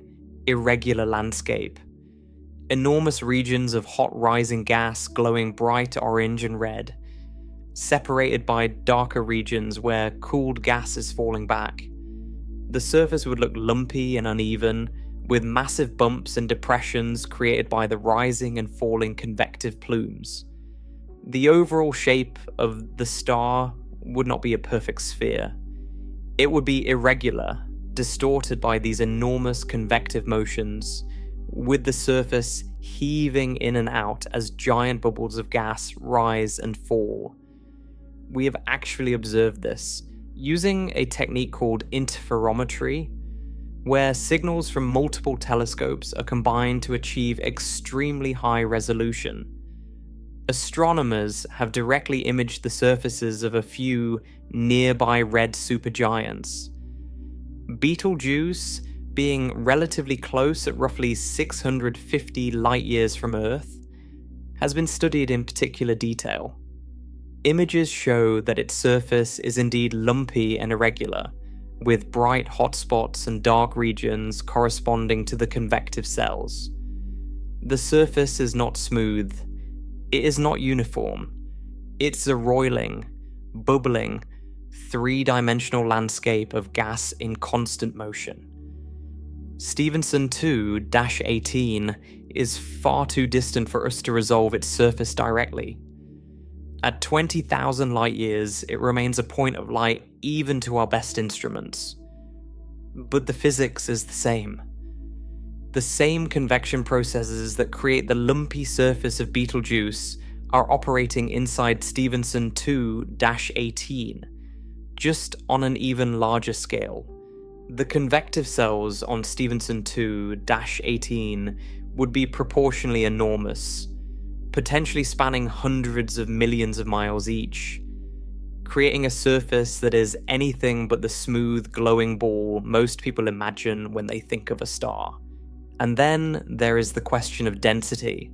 irregular landscape. Enormous regions of hot rising gas glowing bright orange and red, separated by darker regions where cooled gas is falling back. The surface would look lumpy and uneven, with massive bumps and depressions created by the rising and falling convective plumes. The overall shape of the star would not be a perfect sphere. It would be irregular, distorted by these enormous convective motions, with the surface heaving in and out as giant bubbles of gas rise and fall. We have actually observed this using a technique called interferometry, where signals from multiple telescopes are combined to achieve extremely high resolution. Astronomers have directly imaged the surfaces of a few nearby red supergiants. Betelgeuse, being relatively close at roughly 650 light-years from Earth, has been studied in particular detail. Images show that its surface is indeed lumpy and irregular, with bright hotspots and dark regions corresponding to the convective cells. The surface is not smooth. It is not uniform. It's a roiling, bubbling, three-dimensional landscape of gas in constant motion. Stephenson 2-18 is far too distant for us to resolve its surface directly. At 20,000 light-years, it remains a point of light even to our best instruments. But the physics is the same. The same convection processes that create the lumpy surface of Betelgeuse are operating inside Stephenson 2-18, just on an even larger scale. The convective cells on Stephenson 2-18 would be proportionally enormous, potentially spanning hundreds of millions of miles each, creating a surface that is anything but the smooth, glowing ball most people imagine when they think of a star. And then there is the question of density,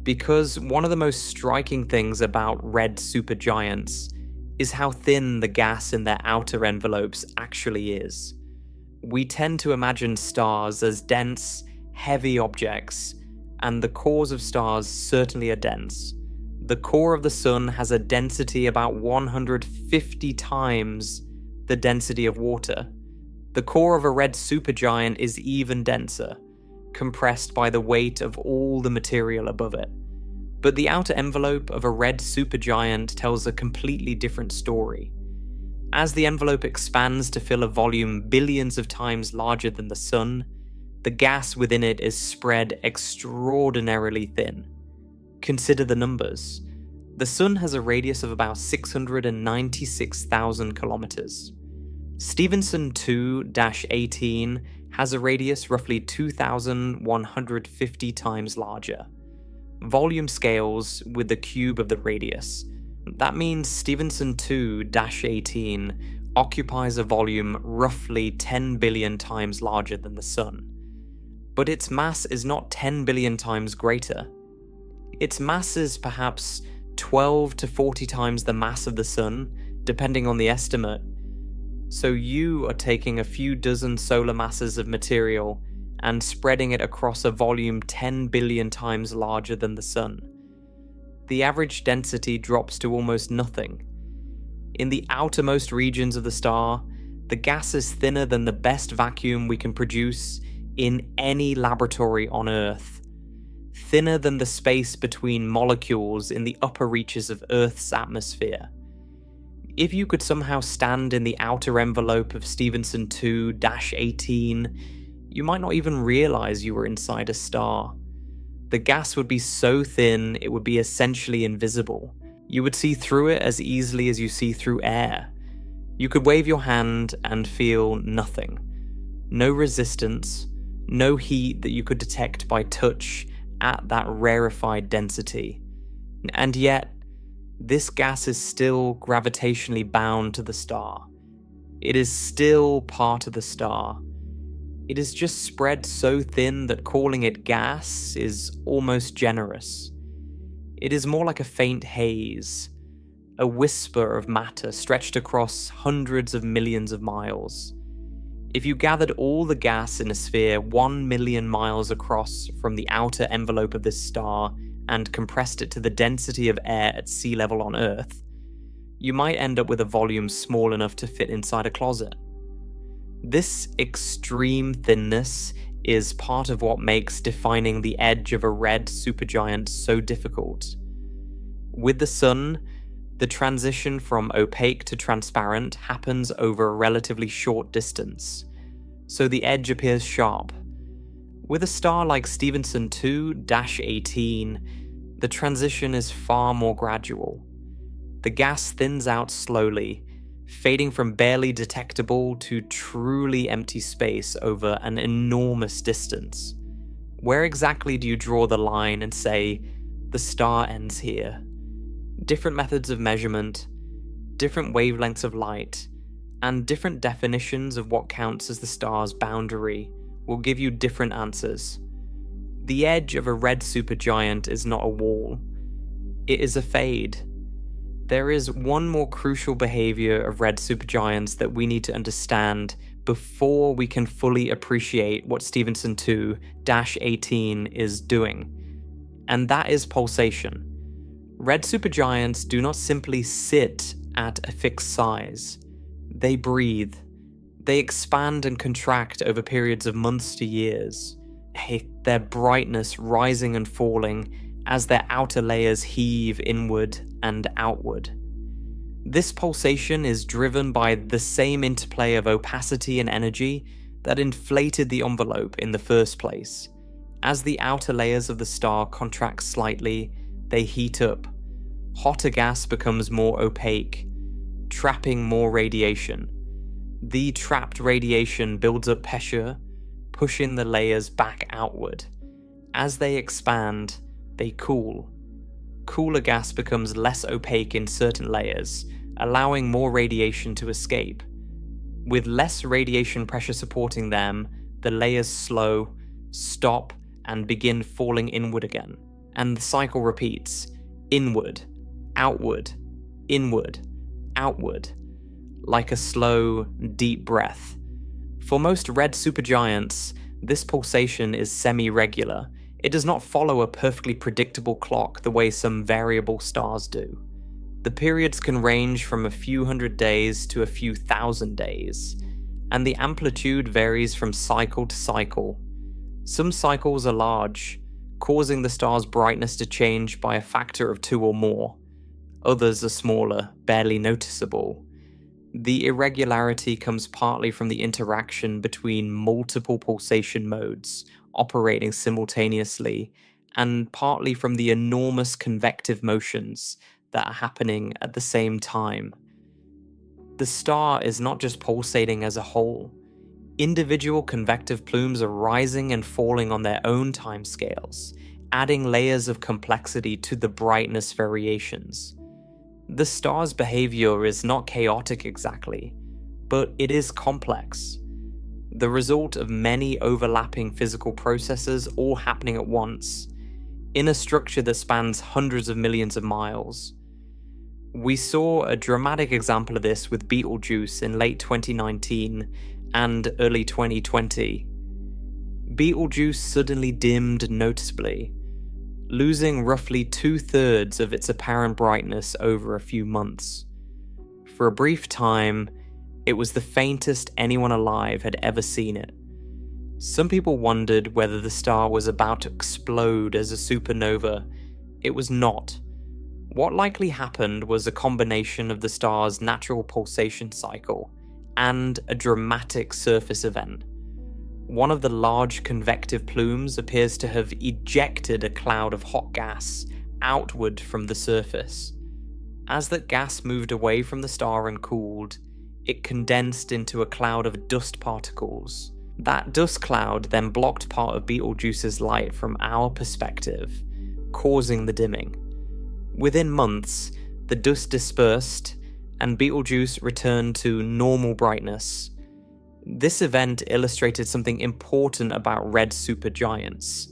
because one of the most striking things about red supergiants is how thin the gas in their outer envelopes actually is. We tend to imagine stars as dense, heavy objects, and the cores of stars certainly are dense. The core of the Sun has a density about 150 times the density of water. The core of a red supergiant is even denser, compressed by the weight of all the material above it. But the outer envelope of a red supergiant tells a completely different story. As the envelope expands to fill a volume billions of times larger than the Sun, the gas within it is spread extraordinarily thin. Consider the numbers. The Sun has a radius of about 696,000 kilometers. Stephenson 2-18 has a radius roughly 2,150 times larger. Volume scales with the cube of the radius. That means Stephenson 2-18 occupies a volume roughly 10 billion times larger than the Sun. But its mass is not 10 billion times greater. Its mass is perhaps 12 to 40 times the mass of the Sun, depending on the estimate. So you are taking a few dozen solar masses of material and spreading it across a volume 10 billion times larger than the Sun. The average density drops to almost nothing. In the outermost regions of the star, the gas is thinner than the best vacuum we can produce in any laboratory on Earth. Thinner than the space between molecules in the upper reaches of Earth's atmosphere. If you could somehow stand in the outer envelope of Stephenson 2-18, you might not even realize you were inside a star. The gas would be so thin it would be essentially invisible. You would see through it as easily as you see through air. You could wave your hand and feel nothing. No resistance, no heat that you could detect by touch at that rarefied density. And yet, this gas is still gravitationally bound to the star. It is still part of the star. It is just spread so thin that calling it gas is almost generous. It is more like a faint haze, a whisper of matter stretched across hundreds of millions of miles. If you gathered all the gas in a sphere 1 million miles across from the outer envelope of this star and compressed it to the density of air at sea level on Earth, you might end up with a volume small enough to fit inside a closet. This extreme thinness is part of what makes defining the edge of a red supergiant so difficult. With the Sun, the transition from opaque to transparent happens over a relatively short distance, so the edge appears sharp. With a star like Stephenson 2-18, the transition is far more gradual. The gas thins out slowly, fading from barely detectable to truly empty space over an enormous distance. Where exactly do you draw the line and say, the star ends here? Different methods of measurement, different wavelengths of light, and different definitions of what counts as the star's boundary will give you different answers. The edge of a red supergiant is not a wall. It is a fade. There is one more crucial behavior of red supergiants that we need to understand before we can fully appreciate what Stephenson 2-18 is doing, and that is pulsation. Red supergiants do not simply sit at a fixed size. They breathe. They expand and contract over periods of months to years, their brightness rising and falling as their outer layers heave inward and outward. This pulsation is driven by the same interplay of opacity and energy that inflated the envelope in the first place. As the outer layers of the star contract slightly, they heat up. Hotter gas becomes more opaque, trapping more radiation. The trapped radiation builds up pressure, pushing the layers back outward. As they expand, they cool. Cooler gas becomes less opaque in certain layers, allowing more radiation to escape. With less radiation pressure supporting them, the layers slow, stop, and begin falling inward again. And the cycle repeats. Inward, outward, inward, outward. Like a slow, deep breath. For most red supergiants, this pulsation is semi-regular. It does not follow a perfectly predictable clock the way some variable stars do. The periods can range from a few hundred days to a few thousand days, and the amplitude varies from cycle to cycle. Some cycles are large, causing the star's brightness to change by a factor of 2 or more. Others are smaller, barely noticeable. The irregularity comes partly from the interaction between multiple pulsation modes operating simultaneously, and partly from the enormous convective motions that are happening at the same time. The star is not just pulsating as a whole. Individual convective plumes are rising and falling on their own timescales, adding layers of complexity to the brightness variations. The star's behavior is not chaotic exactly, but it is complex. The result of many overlapping physical processes all happening at once, in a structure that spans hundreds of millions of miles. We saw a dramatic example of this with Betelgeuse in late 2019 and early 2020. Betelgeuse suddenly dimmed noticeably, losing roughly 2/3 of its apparent brightness over a few months. For a brief time, it was the faintest anyone alive had ever seen it. Some people wondered whether the star was about to explode as a supernova. It was not. What likely happened was a combination of the star's natural pulsation cycle and a dramatic surface event. One of the large convective plumes appears to have ejected a cloud of hot gas outward from the surface. As that gas moved away from the star and cooled, it condensed into a cloud of dust particles. That dust cloud then blocked part of Betelgeuse's light from our perspective, causing the dimming. Within months, the dust dispersed and Betelgeuse returned to normal brightness. This event illustrated something important about red supergiants.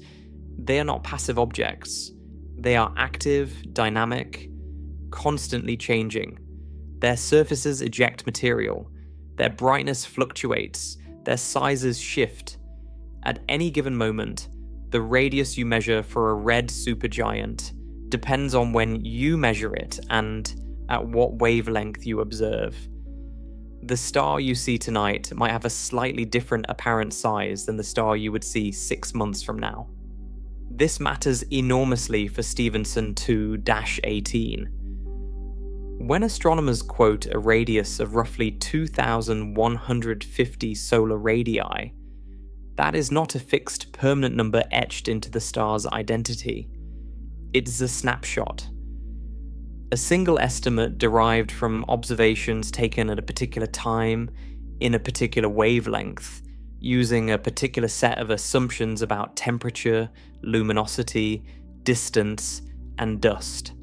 They are not passive objects. They are active, dynamic, constantly changing. Their surfaces eject material. Their brightness fluctuates. Their sizes shift. At any given moment, the radius you measure for a red supergiant depends on when you measure it and at what wavelength you observe. The star you see tonight might have a slightly different apparent size than the star you would see 6 months from now. This matters enormously for Stephenson 2-18. When astronomers quote a radius of roughly 2,150 solar radii, that is not a fixed permanent number etched into the star's identity. It is a snapshot. A single estimate derived from observations taken at a particular time, in a particular wavelength, using a particular set of assumptions about temperature, luminosity, distance, and dust.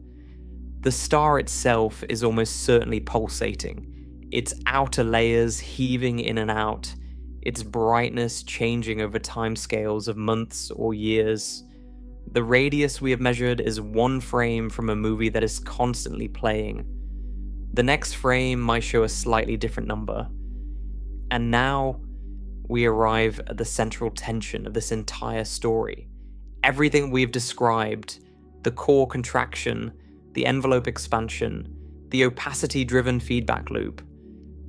The star itself is almost certainly pulsating, its outer layers heaving in and out, its brightness changing over timescales of months or years. The radius we have measured is one frame from a movie that is constantly playing. The next frame might show a slightly different number. And now we arrive at the central tension of this entire story. Everything we've described, the core contraction, the envelope expansion, the opacity-driven feedback loop,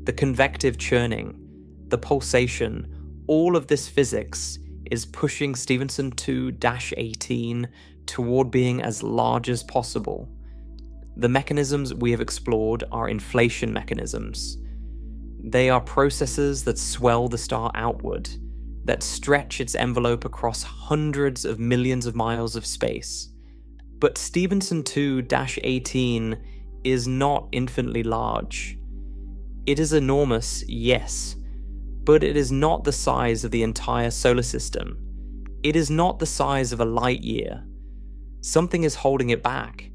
the convective churning, the pulsation, all of this physics is pushing Stephenson 2-18 toward being as large as possible. The mechanisms we have explored are inflation mechanisms. They are processes that swell the star outward, that stretch its envelope across hundreds of millions of miles of space. But Stephenson 2-18 is not infinitely large. It is enormous, yes, but it is not the size of the entire solar system. It is not the size of a light year. Something is holding it back.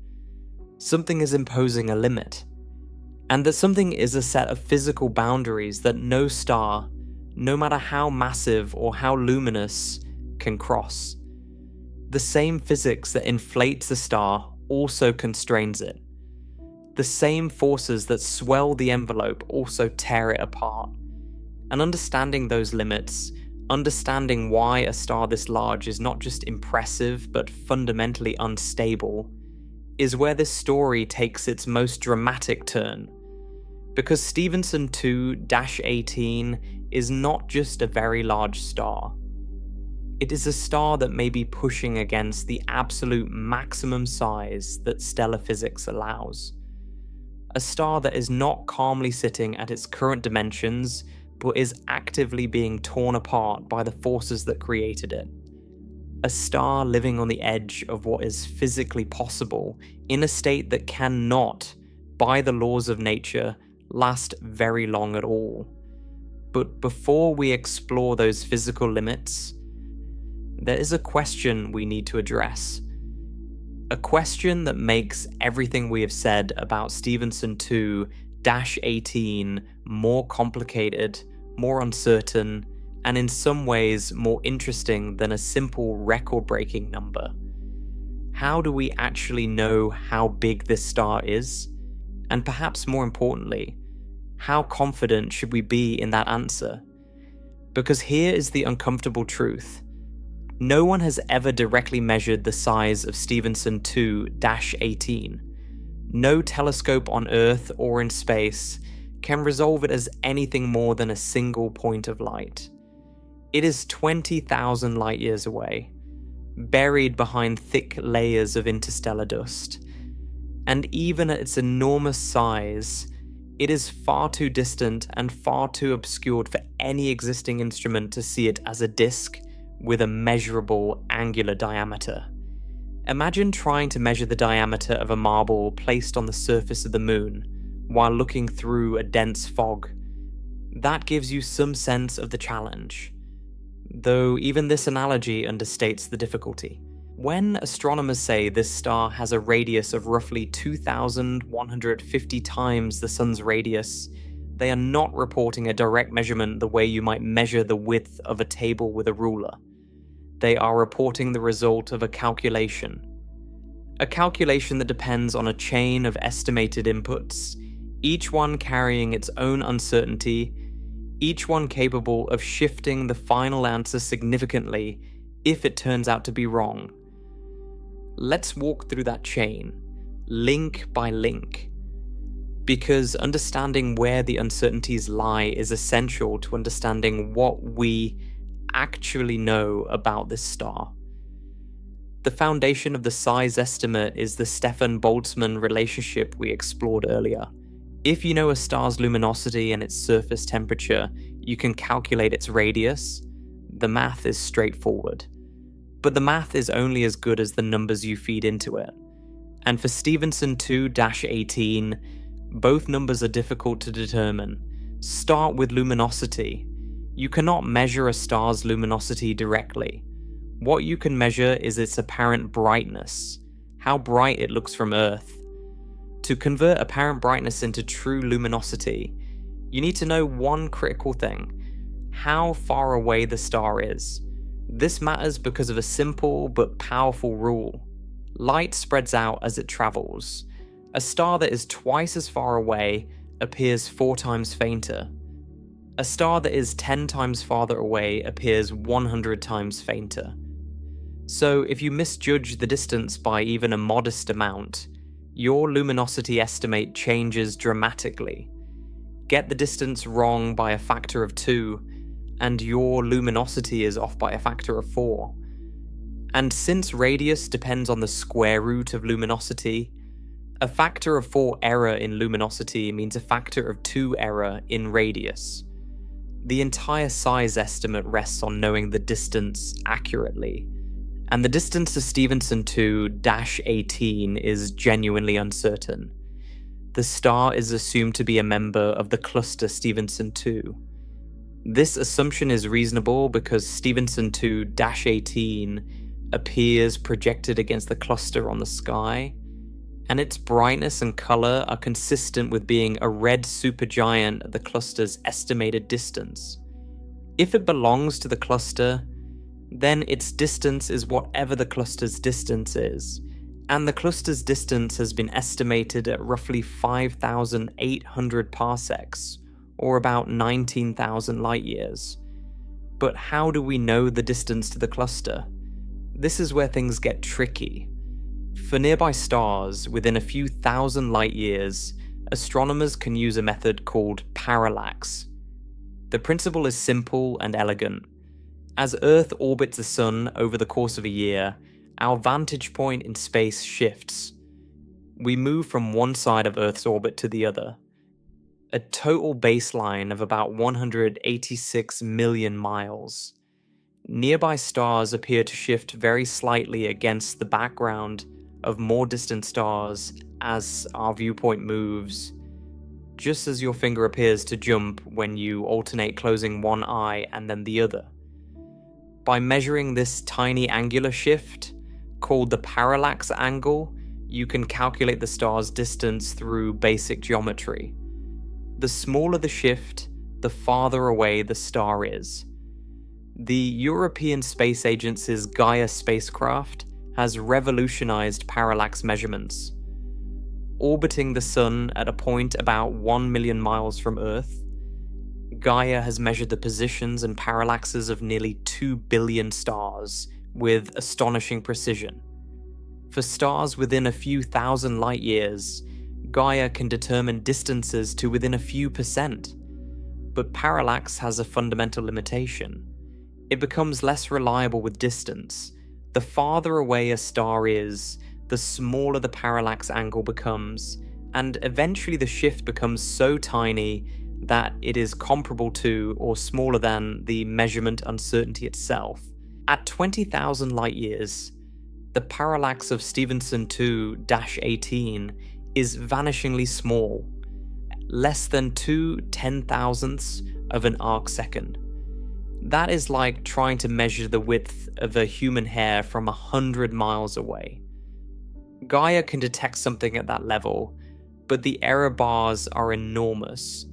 Something is imposing a limit. And that something is a set of physical boundaries that no star, no matter how massive or how luminous, can cross. The same physics that inflates the star also constrains it. The same forces that swell the envelope also tear it apart. And understanding those limits, understanding why a star this large is not just impressive but fundamentally unstable, is where this story takes its most dramatic turn. Because Stephenson 2-18 is not just a very large star. It is a star that may be pushing against the absolute maximum size that stellar physics allows. A star that is not calmly sitting at its current dimensions, but is actively being torn apart by the forces that created it. A star living on the edge of what is physically possible in a state that cannot, by the laws of nature, last very long at all. But before we explore those physical limits, there is a question we need to address. A question that makes everything we have said about Stephenson 2-18 more complicated, more uncertain, and in some ways more interesting than a simple record-breaking number. How do we actually know how big this star is? And perhaps more importantly, how confident should we be in that answer? Because here is the uncomfortable truth. No one has ever directly measured the size of Stephenson 2-18. No telescope on Earth or in space can resolve it as anything more than a single point of light. It is 20,000 light years away, buried behind thick layers of interstellar dust. And even at its enormous size, it is far too distant and far too obscured for any existing instrument to see it as a disk with a measurable angular diameter. Imagine trying to measure the diameter of a marble placed on the surface of the moon while looking through a dense fog. That gives you some sense of the challenge, though even this analogy understates the difficulty. When astronomers say this star has a radius of roughly 2,150 times the Sun's radius, they are not reporting a direct measurement the way you might measure the width of a table with a ruler. They are reporting the result of a calculation. A calculation that depends on a chain of estimated inputs, each one carrying its own uncertainty, each one capable of shifting the final answer significantly if it turns out to be wrong. Let's walk through that chain, link by link, because understanding where the uncertainties lie is essential to understanding what we actually know about this star. The foundation of the size estimate is the Stefan-Boltzmann relationship we explored earlier. If you know a star's luminosity and its surface temperature, you can calculate its radius. The math is straightforward. But the math is only as good as the numbers you feed into it. And for Stephenson 2-18, both numbers are difficult to determine. Start with luminosity. You cannot measure a star's luminosity directly. What you can measure is its apparent brightness, how bright it looks from Earth. To convert apparent brightness into true luminosity, you need to know one critical thing: how far away the star is. This matters because of a simple but powerful rule. Light spreads out as it travels. A star that is twice as far away appears 4 times fainter. A star that is 10 times farther away appears 100 times fainter. So if you misjudge the distance by even a modest amount, your luminosity estimate changes dramatically. Get the distance wrong by a factor of 2, and your luminosity is off by a factor of 4. And since radius depends on the square root of luminosity, a factor of 4 error in luminosity means a factor of 2 error in radius. The entire size estimate rests on knowing the distance accurately, and the distance to Stephenson 2-18 is genuinely uncertain. The star is assumed to be a member of the cluster Stephenson 2. This assumption is reasonable because Stephenson 2-18 appears projected against the cluster on the sky, and its brightness and color are consistent with being a red supergiant at the cluster's estimated distance. If it belongs to the cluster, then its distance is whatever the cluster's distance is, and the cluster's distance has been estimated at roughly 5,800 parsecs, or about 19,000 light years. But how do we know the distance to the cluster? This is where things get tricky. For nearby stars within a few thousand light years, astronomers can use a method called parallax. The principle is simple and elegant. As Earth orbits the Sun over the course of a year, our vantage point in space shifts. We move from one side of Earth's orbit to the other. A total baseline of about 186 million miles. Nearby stars appear to shift very slightly against the background of more distant stars as our viewpoint moves, just as your finger appears to jump when you alternate closing one eye and then the other. By measuring this tiny angular shift, called the parallax angle, you can calculate the star's distance through basic geometry. The smaller the shift, the farther away the star is. The European Space Agency's Gaia spacecraft has revolutionized parallax measurements. Orbiting the Sun at a point about 1 million miles from Earth, Gaia has measured the positions and parallaxes of nearly 2 billion stars with astonishing precision. For stars within a few thousand light years, Gaia can determine distances to within a few percent. But parallax has a fundamental limitation. It becomes less reliable with distance. The farther away a star is, the smaller the parallax angle becomes, and eventually the shift becomes so tiny that it is comparable to or smaller than the measurement uncertainty itself. At 20,000 light years, the parallax of Stephenson 2-18 is vanishingly small, less than 2/10,000ths of an arcsecond. That is like trying to measure the width of a human hair from 100 miles away. Gaia can detect something at that level, but the error bars are enormous.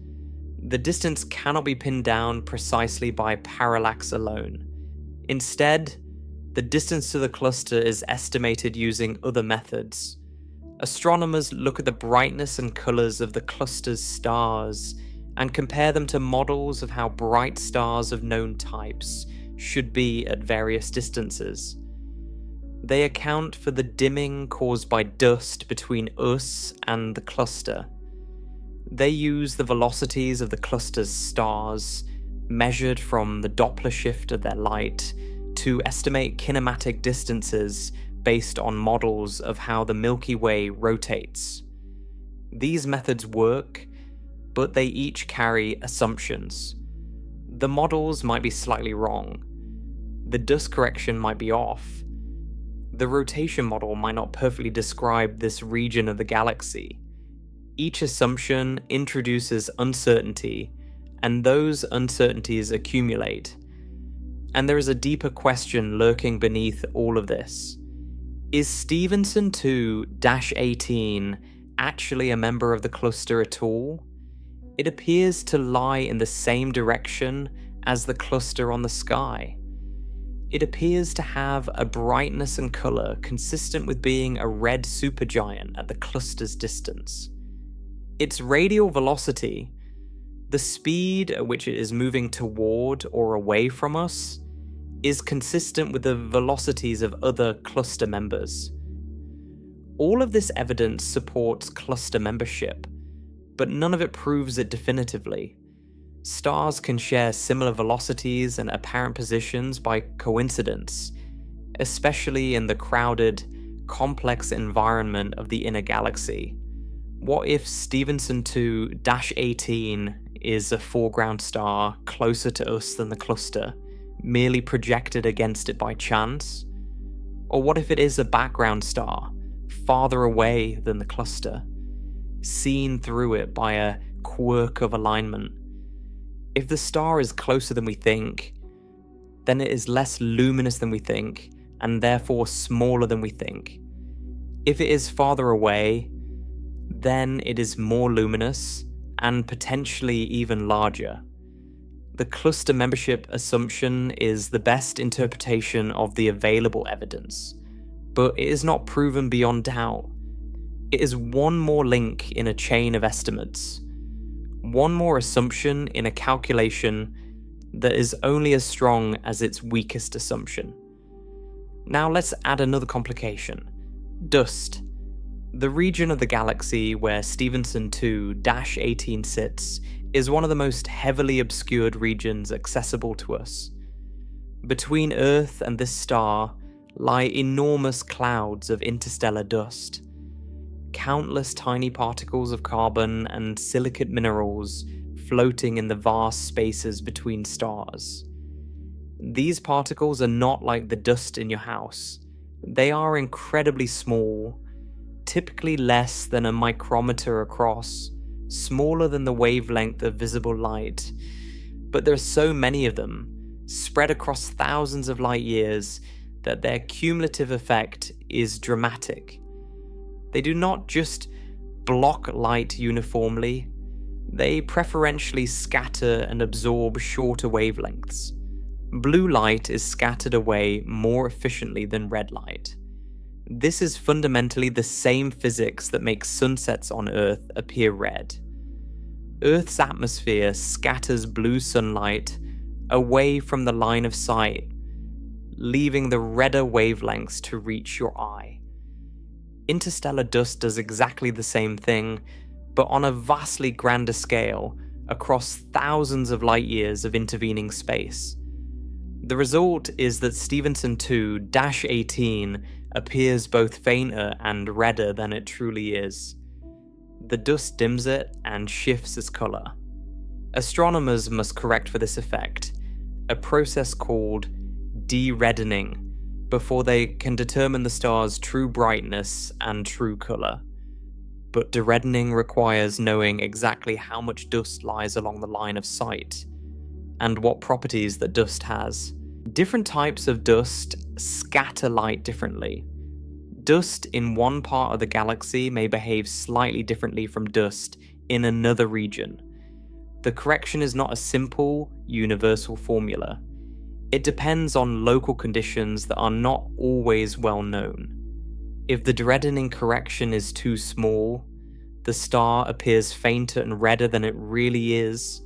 The distance cannot be pinned down precisely by parallax alone. Instead, the distance to the cluster is estimated using other methods. Astronomers look at the brightness and colors of the cluster's stars and compare them to models of how bright stars of known types should be at various distances. They account for the dimming caused by dust between us and the cluster. They use the velocities of the cluster's stars, measured from the Doppler shift of their light, to estimate kinematic distances based on models of how the Milky Way rotates. These methods work, but they each carry assumptions. The models might be slightly wrong. The dust correction might be off. The rotation model might not perfectly describe this region of the galaxy. Each assumption introduces uncertainty, and those uncertainties accumulate. And there is a deeper question lurking beneath all of this. Is Stephenson 2-18 actually a member of the cluster at all? It appears to lie in the same direction as the cluster on the sky. It appears to have a brightness and color consistent with being a red supergiant at the cluster's distance. Its radial velocity, the speed at which it is moving toward or away from us, is consistent with the velocities of other cluster members. All of this evidence supports cluster membership, but none of it proves it definitively. Stars can share similar velocities and apparent positions by coincidence, especially in the crowded, complex environment of the inner galaxy. What if Stephenson 2-18 is a foreground star closer to us than the cluster, merely projected against it by chance? Or what if it is a background star, farther away than the cluster, seen through it by a quirk of alignment? If the star is closer than we think, then it is less luminous than we think, and therefore smaller than we think. If it is farther away, then it is more luminous, and potentially even larger. The cluster membership assumption is the best interpretation of the available evidence, but it is not proven beyond doubt. It is one more link in a chain of estimates, one more assumption in a calculation that is only as strong as its weakest assumption. Now let's add another complication: dust. The region of the galaxy where Stephenson 2-18 sits is one of the most heavily obscured regions accessible to us. Between Earth and this star lie enormous clouds of interstellar dust. Countless tiny particles of carbon and silicate minerals floating in the vast spaces between stars. These particles are not like the dust in your house. They are incredibly small, typically less than a micrometer across, smaller than the wavelength of visible light. But there are so many of them, spread across thousands of light years, that their cumulative effect is dramatic. They do not just block light uniformly, they preferentially scatter and absorb shorter wavelengths. Blue light is scattered away more efficiently than red light. This is fundamentally the same physics that makes sunsets on Earth appear red. Earth's atmosphere scatters blue sunlight away from the line of sight, leaving the redder wavelengths to reach your eye. Interstellar dust does exactly the same thing, but on a vastly grander scale, across thousands of light years of intervening space. The result is that Stephenson 2-18 appears both fainter and redder than it truly is. The dust dims it and shifts its colour. Astronomers must correct for this effect, a process called de-reddening, before they can determine the star's true brightness and true colour. But de-reddening requires knowing exactly how much dust lies along the line of sight, and what properties that dust has. Different types of dust scatter light differently. Dust in one part of the galaxy may behave slightly differently from dust in another region. The correction is not a simple, universal formula. It depends on local conditions that are not always well known. If the de-reddening correction is too small, the star appears fainter and redder than it really is,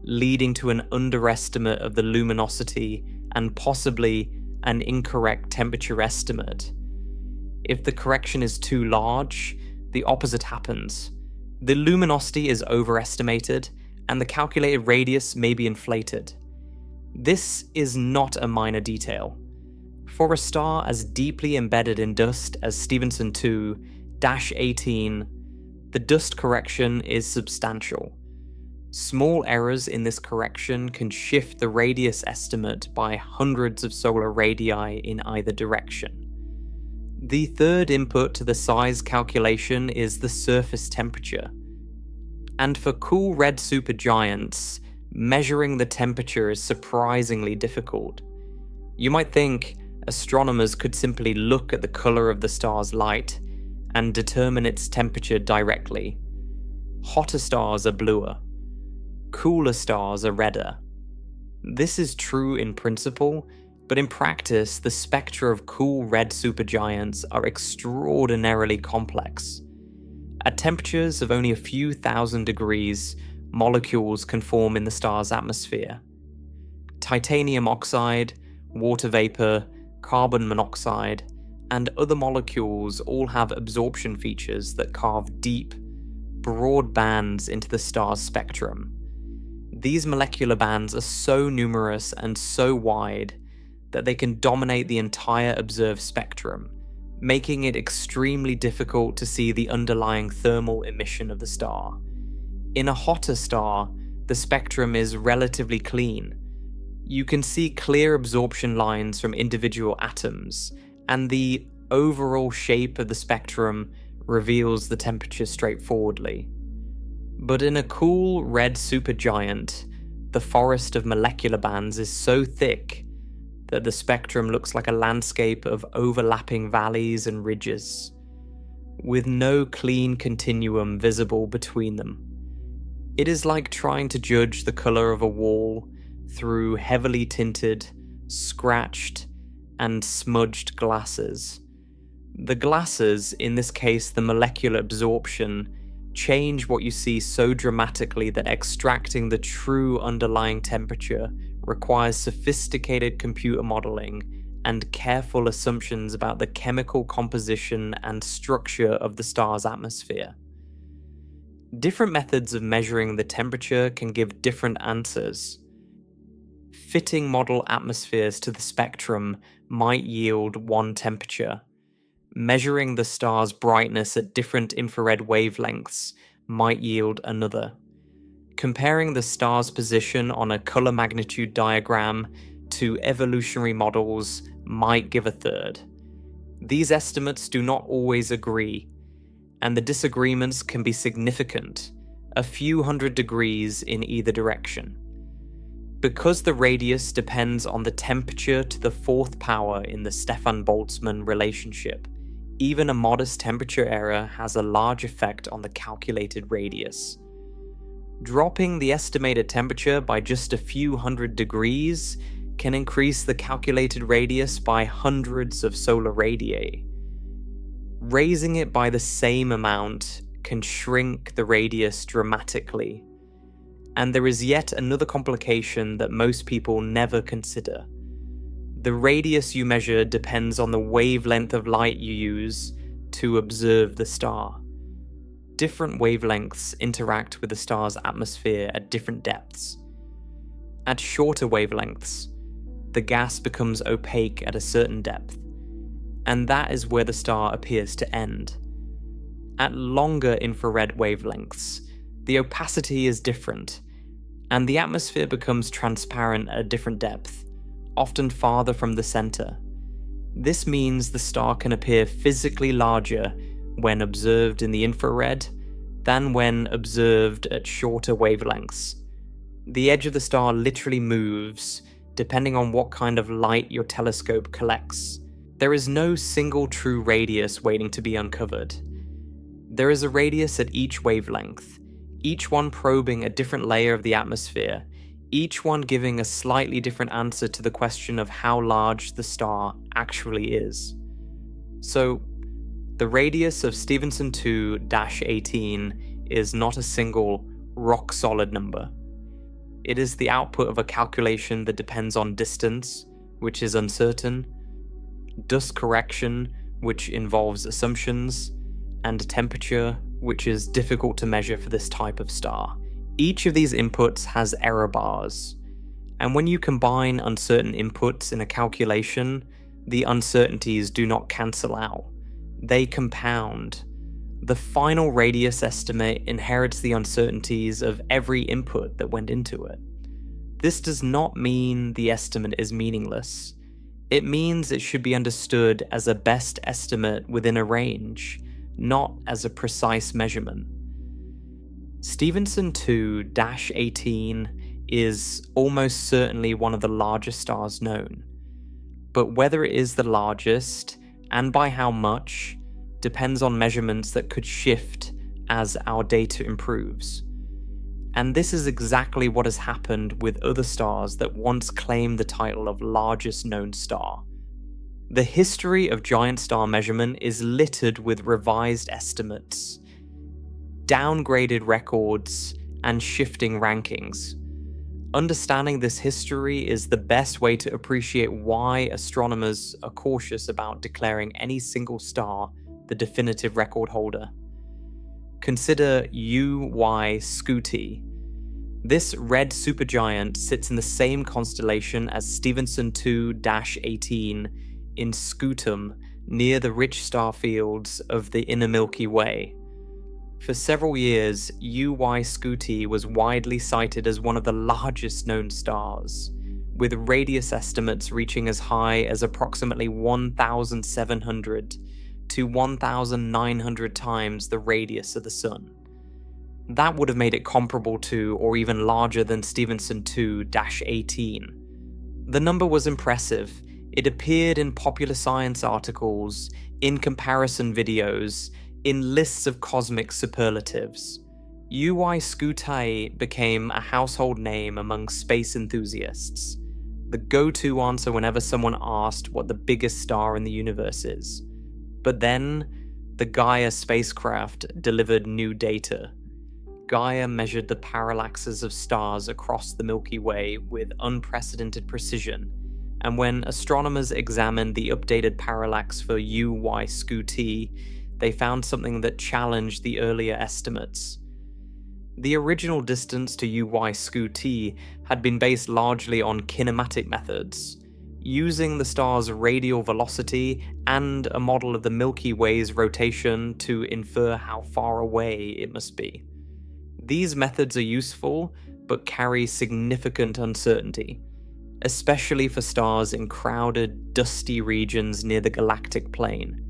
leading to an underestimate of the luminosity and possibly an incorrect temperature estimate. If the correction is too large, the opposite happens. The luminosity is overestimated, and the calculated radius may be inflated. This is not a minor detail. For a star as deeply embedded in dust as Stephenson 2-18, the dust correction is substantial. Small errors in this correction can shift the radius estimate by hundreds of solar radii in either direction. The third input to the size calculation is the surface temperature. And for cool red supergiants, measuring the temperature is surprisingly difficult. You might think astronomers could simply look at the color of the star's light and determine its temperature directly. Hotter stars are bluer. Cooler stars are redder. This is true in principle, but in practice, the spectra of cool red supergiants are extraordinarily complex. At temperatures of only a few thousand degrees, molecules can form in the star's atmosphere. Titanium oxide, water vapor, carbon monoxide, and other molecules all have absorption features that carve deep, broad bands into the star's spectrum. These molecular bands are so numerous and so wide that they can dominate the entire observed spectrum, making it extremely difficult to see the underlying thermal emission of the star. In a hotter star, the spectrum is relatively clean. You can see clear absorption lines from individual atoms, and the overall shape of the spectrum reveals the temperature straightforwardly. But in a cool red supergiant, the forest of molecular bands is so thick that the spectrum looks like a landscape of overlapping valleys and ridges, with no clean continuum visible between them. It is like trying to judge the color of a wall through heavily tinted, scratched, and smudged glasses. The glasses, in this case the molecular absorption, change what you see so dramatically that extracting the true underlying temperature requires sophisticated computer modeling and careful assumptions about the chemical composition and structure of the star's atmosphere. Different methods of measuring the temperature can give different answers. Fitting model atmospheres to the spectrum might yield one temperature. Measuring the star's brightness at different infrared wavelengths might yield another. Comparing the star's position on a color magnitude diagram to evolutionary models might give a third. These estimates do not always agree, and the disagreements can be significant, a few hundred degrees in either direction. Because the radius depends on the temperature to the fourth power in the Stefan-Boltzmann relationship, even a modest temperature error has a large effect on the calculated radius. Dropping the estimated temperature by just a few hundred degrees can increase the calculated radius by hundreds of solar radii. Raising it by the same amount can shrink the radius dramatically. And there is yet another complication that most people never consider. The radius you measure depends on the wavelength of light you use to observe the star. Different wavelengths interact with the star's atmosphere at different depths. At shorter wavelengths, the gas becomes opaque at a certain depth, and that is where the star appears to end. At longer infrared wavelengths, the opacity is different, and the atmosphere becomes transparent at a different depth, often farther from the center. This means the star can appear physically larger when observed in the infrared than when observed at shorter wavelengths. The edge of the star literally moves depending on what kind of light your telescope collects. There is no single true radius waiting to be uncovered. There is a radius at each wavelength, each one probing a different layer of the atmosphere, each one giving a slightly different answer to the question of how large the star actually is. So, the radius of Stephenson 2-18 is not a single, rock-solid number. It is the output of a calculation that depends on distance, which is uncertain, dust correction, which involves assumptions, and temperature, which is difficult to measure for this type of star. Each of these inputs has error bars, and when you combine uncertain inputs in a calculation, the uncertainties do not cancel out. They compound. The final radius estimate inherits the uncertainties of every input that went into it. This does not mean the estimate is meaningless. It means it should be understood as a best estimate within a range, not as a precise measurement. Stephenson 2-18 is almost certainly one of the largest stars known, but whether it is the largest, and by how much, depends on measurements that could shift as our data improves. And this is exactly what has happened with other stars that once claimed the title of largest known star. The history of giant star measurement is littered with revised estimates, downgraded records, and shifting rankings. Understanding this history is the best way to appreciate why astronomers are cautious about declaring any single star the definitive record holder. Consider UY Scuti. This red supergiant sits in the same constellation as Stephenson 2-18 in Scutum, near the rich star fields of the inner Milky Way. For several years, UY Scuti was widely cited as one of the largest known stars, with radius estimates reaching as high as approximately 1,700 to 1,900 times the radius of the Sun. That would have made it comparable to, or even larger than, Stephenson 2-18. The number was impressive. It appeared in popular science articles, in comparison videos, in lists of cosmic superlatives. UY Scuti became a household name among space enthusiasts, the go-to answer whenever someone asked what the biggest star in the universe is. But then, the Gaia spacecraft delivered new data. Gaia measured the parallaxes of stars across the Milky Way with unprecedented precision, and when astronomers examined the updated parallax for UY Scuti, they found something that challenged the earlier estimates. The original distance to UY Scuti had been based largely on kinematic methods, using the star's radial velocity and a model of the Milky Way's rotation to infer how far away it must be. These methods are useful, but carry significant uncertainty, especially for stars in crowded, dusty regions near the galactic plane.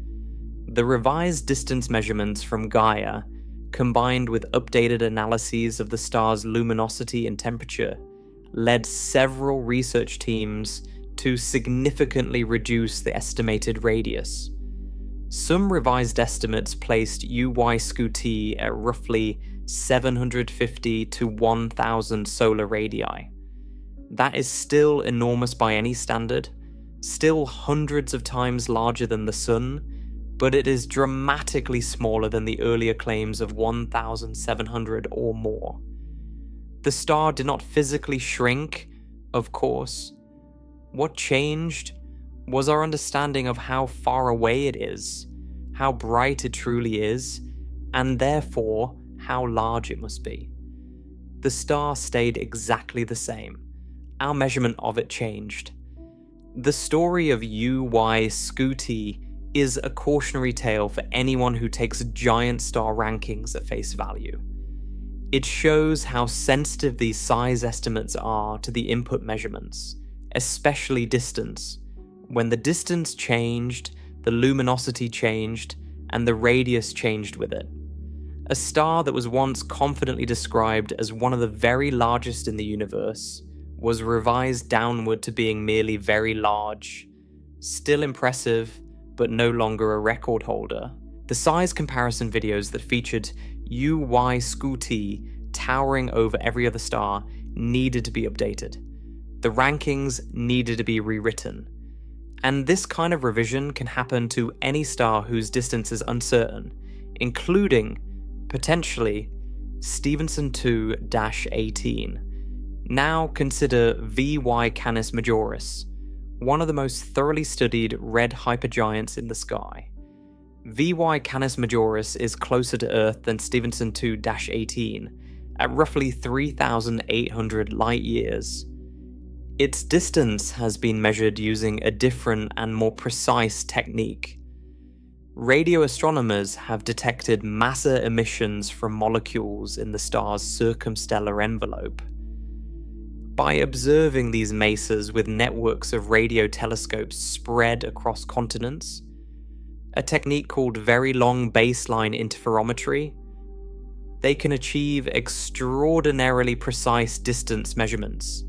The revised distance measurements from Gaia, combined with updated analyses of the star's luminosity and temperature, led several research teams to significantly reduce the estimated radius. Some revised estimates placed UY Scuti at roughly 750 to 1,000 solar radii. That is still enormous by any standard, still hundreds of times larger than the Sun, but it is dramatically smaller than the earlier claims of 1,700 or more. The star did not physically shrink, of course. What changed was our understanding of how far away it is, how bright it truly is, and therefore how large it must be. The star stayed exactly the same. Our measurement of it changed. The story of UY Scuti is a cautionary tale for anyone who takes giant star rankings at face value. It shows how sensitive these size estimates are to the input measurements, especially distance. When the distance changed, the luminosity changed, and the radius changed with it. A star that was once confidently described as one of the very largest in the universe was revised downward to being merely very large. Still impressive, but no longer a record holder. The size comparison videos that featured UY Scuti towering over every other star needed to be updated. The rankings needed to be rewritten. And this kind of revision can happen to any star whose distance is uncertain, including, potentially, Stephenson 2-18. Now consider VY Canis Majoris, one of the most thoroughly studied red hypergiants in the sky. VY Canis Majoris is closer to Earth than Stephenson 2-18, at roughly 3,800 light-years. Its distance has been measured using a different and more precise technique. Radio astronomers have detected massive emissions from molecules in the star's circumstellar envelope. By observing these masas with networks of radio telescopes spread across continents, a technique called very long baseline interferometry, they can achieve extraordinarily precise distance measurements.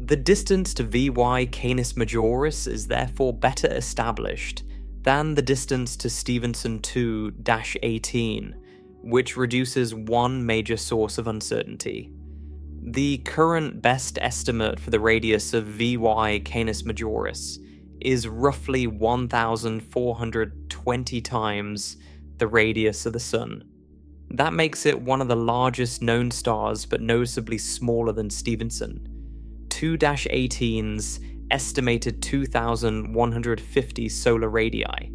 The distance to VY Canis Majoris is therefore better established than the distance to Stephenson 2-18, which reduces one major source of uncertainty. The current best estimate for the radius of VY Canis Majoris is roughly 1,420 times the radius of the Sun. That makes it one of the largest known stars, but noticeably smaller than Stephenson. 2-18's estimated 2,150 solar radii.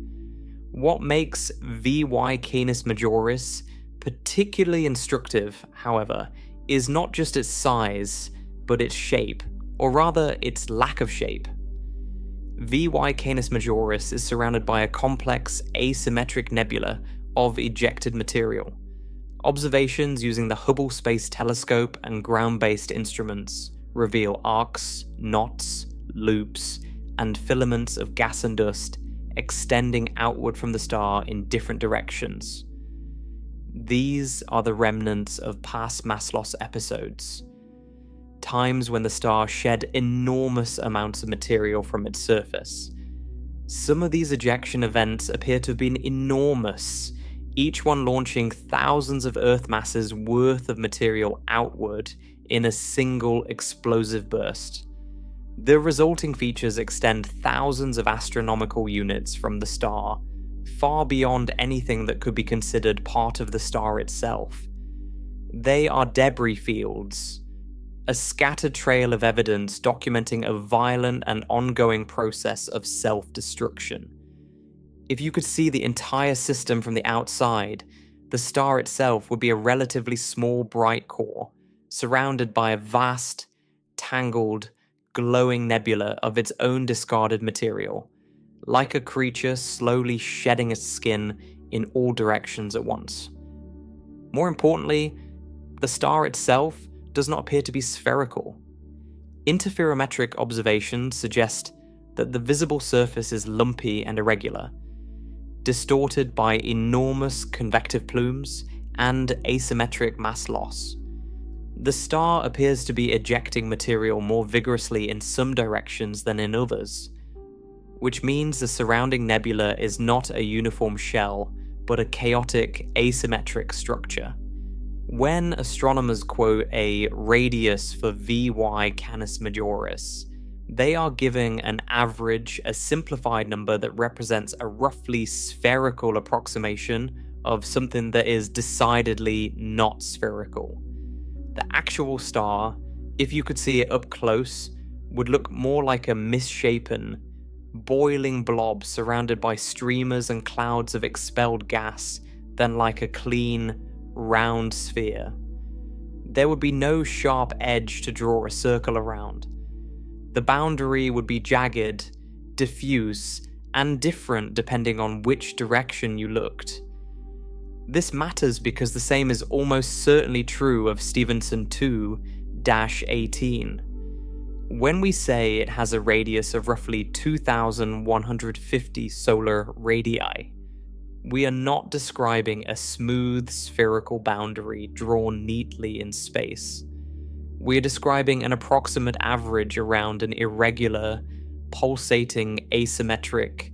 What makes VY Canis Majoris particularly instructive, however, is not just its size, but its shape, or rather its lack of shape. VY Canis Majoris is surrounded by a complex asymmetric nebula of ejected material. Observations using the Hubble Space Telescope and ground-based instruments reveal arcs, knots, loops, and filaments of gas and dust extending outward from the star in different directions. These are the remnants of past mass loss episodes, times when the star shed enormous amounts of material from its surface. Some of these ejection events appear to have been enormous, each one launching thousands of Earth masses worth of material outward in a single explosive burst. The resulting features extend thousands of astronomical units from the star, far beyond anything that could be considered part of the star itself. They are debris fields, a scattered trail of evidence documenting a violent and ongoing process of self-destruction. If you could see the entire system from the outside, the star itself would be a relatively small bright core, surrounded by a vast, tangled, glowing nebula of its own discarded material, like a creature slowly shedding its skin in all directions at once. More importantly, the star itself does not appear to be spherical. Interferometric observations suggest that the visible surface is lumpy and irregular, distorted by enormous convective plumes and asymmetric mass loss. The star appears to be ejecting material more vigorously in some directions than in others, which means the surrounding nebula is not a uniform shell, but a chaotic, asymmetric structure. When astronomers quote a radius for VY Canis Majoris, they are giving an average, a simplified number that represents a roughly spherical approximation of something that is decidedly not spherical. The actual star, if you could see it up close, would look more like a misshapen, boiling blob surrounded by streamers and clouds of expelled gas than like a clean, round sphere. There would be no sharp edge to draw a circle around. The boundary would be jagged, diffuse, and different depending on which direction you looked. This matters because the same is almost certainly true of Stephenson 2-18. When we say it has a radius of roughly 2,150 solar radii, we are not describing a smooth spherical boundary drawn neatly in space. We are describing an approximate average around an irregular, pulsating, asymmetric,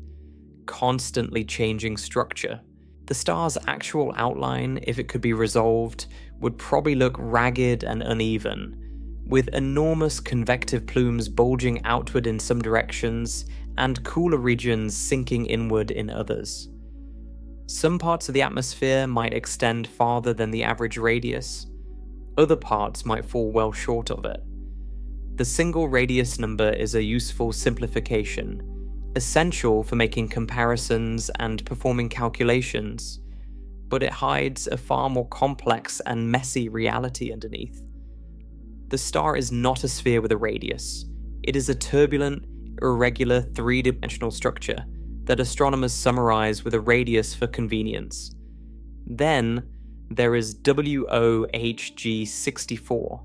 constantly changing structure. The star's actual outline, if it could be resolved, would probably look ragged and uneven, with enormous convective plumes bulging outward in some directions and cooler regions sinking inward in others. Some parts of the atmosphere might extend farther than the average radius. Other parts might fall well short of it. The single radius number is a useful simplification, essential for making comparisons and performing calculations, but it hides a far more complex and messy reality underneath. The star is not a sphere with a radius. It is a turbulent, irregular, three-dimensional structure that astronomers summarize with a radius for convenience. Then, there is WOH G64,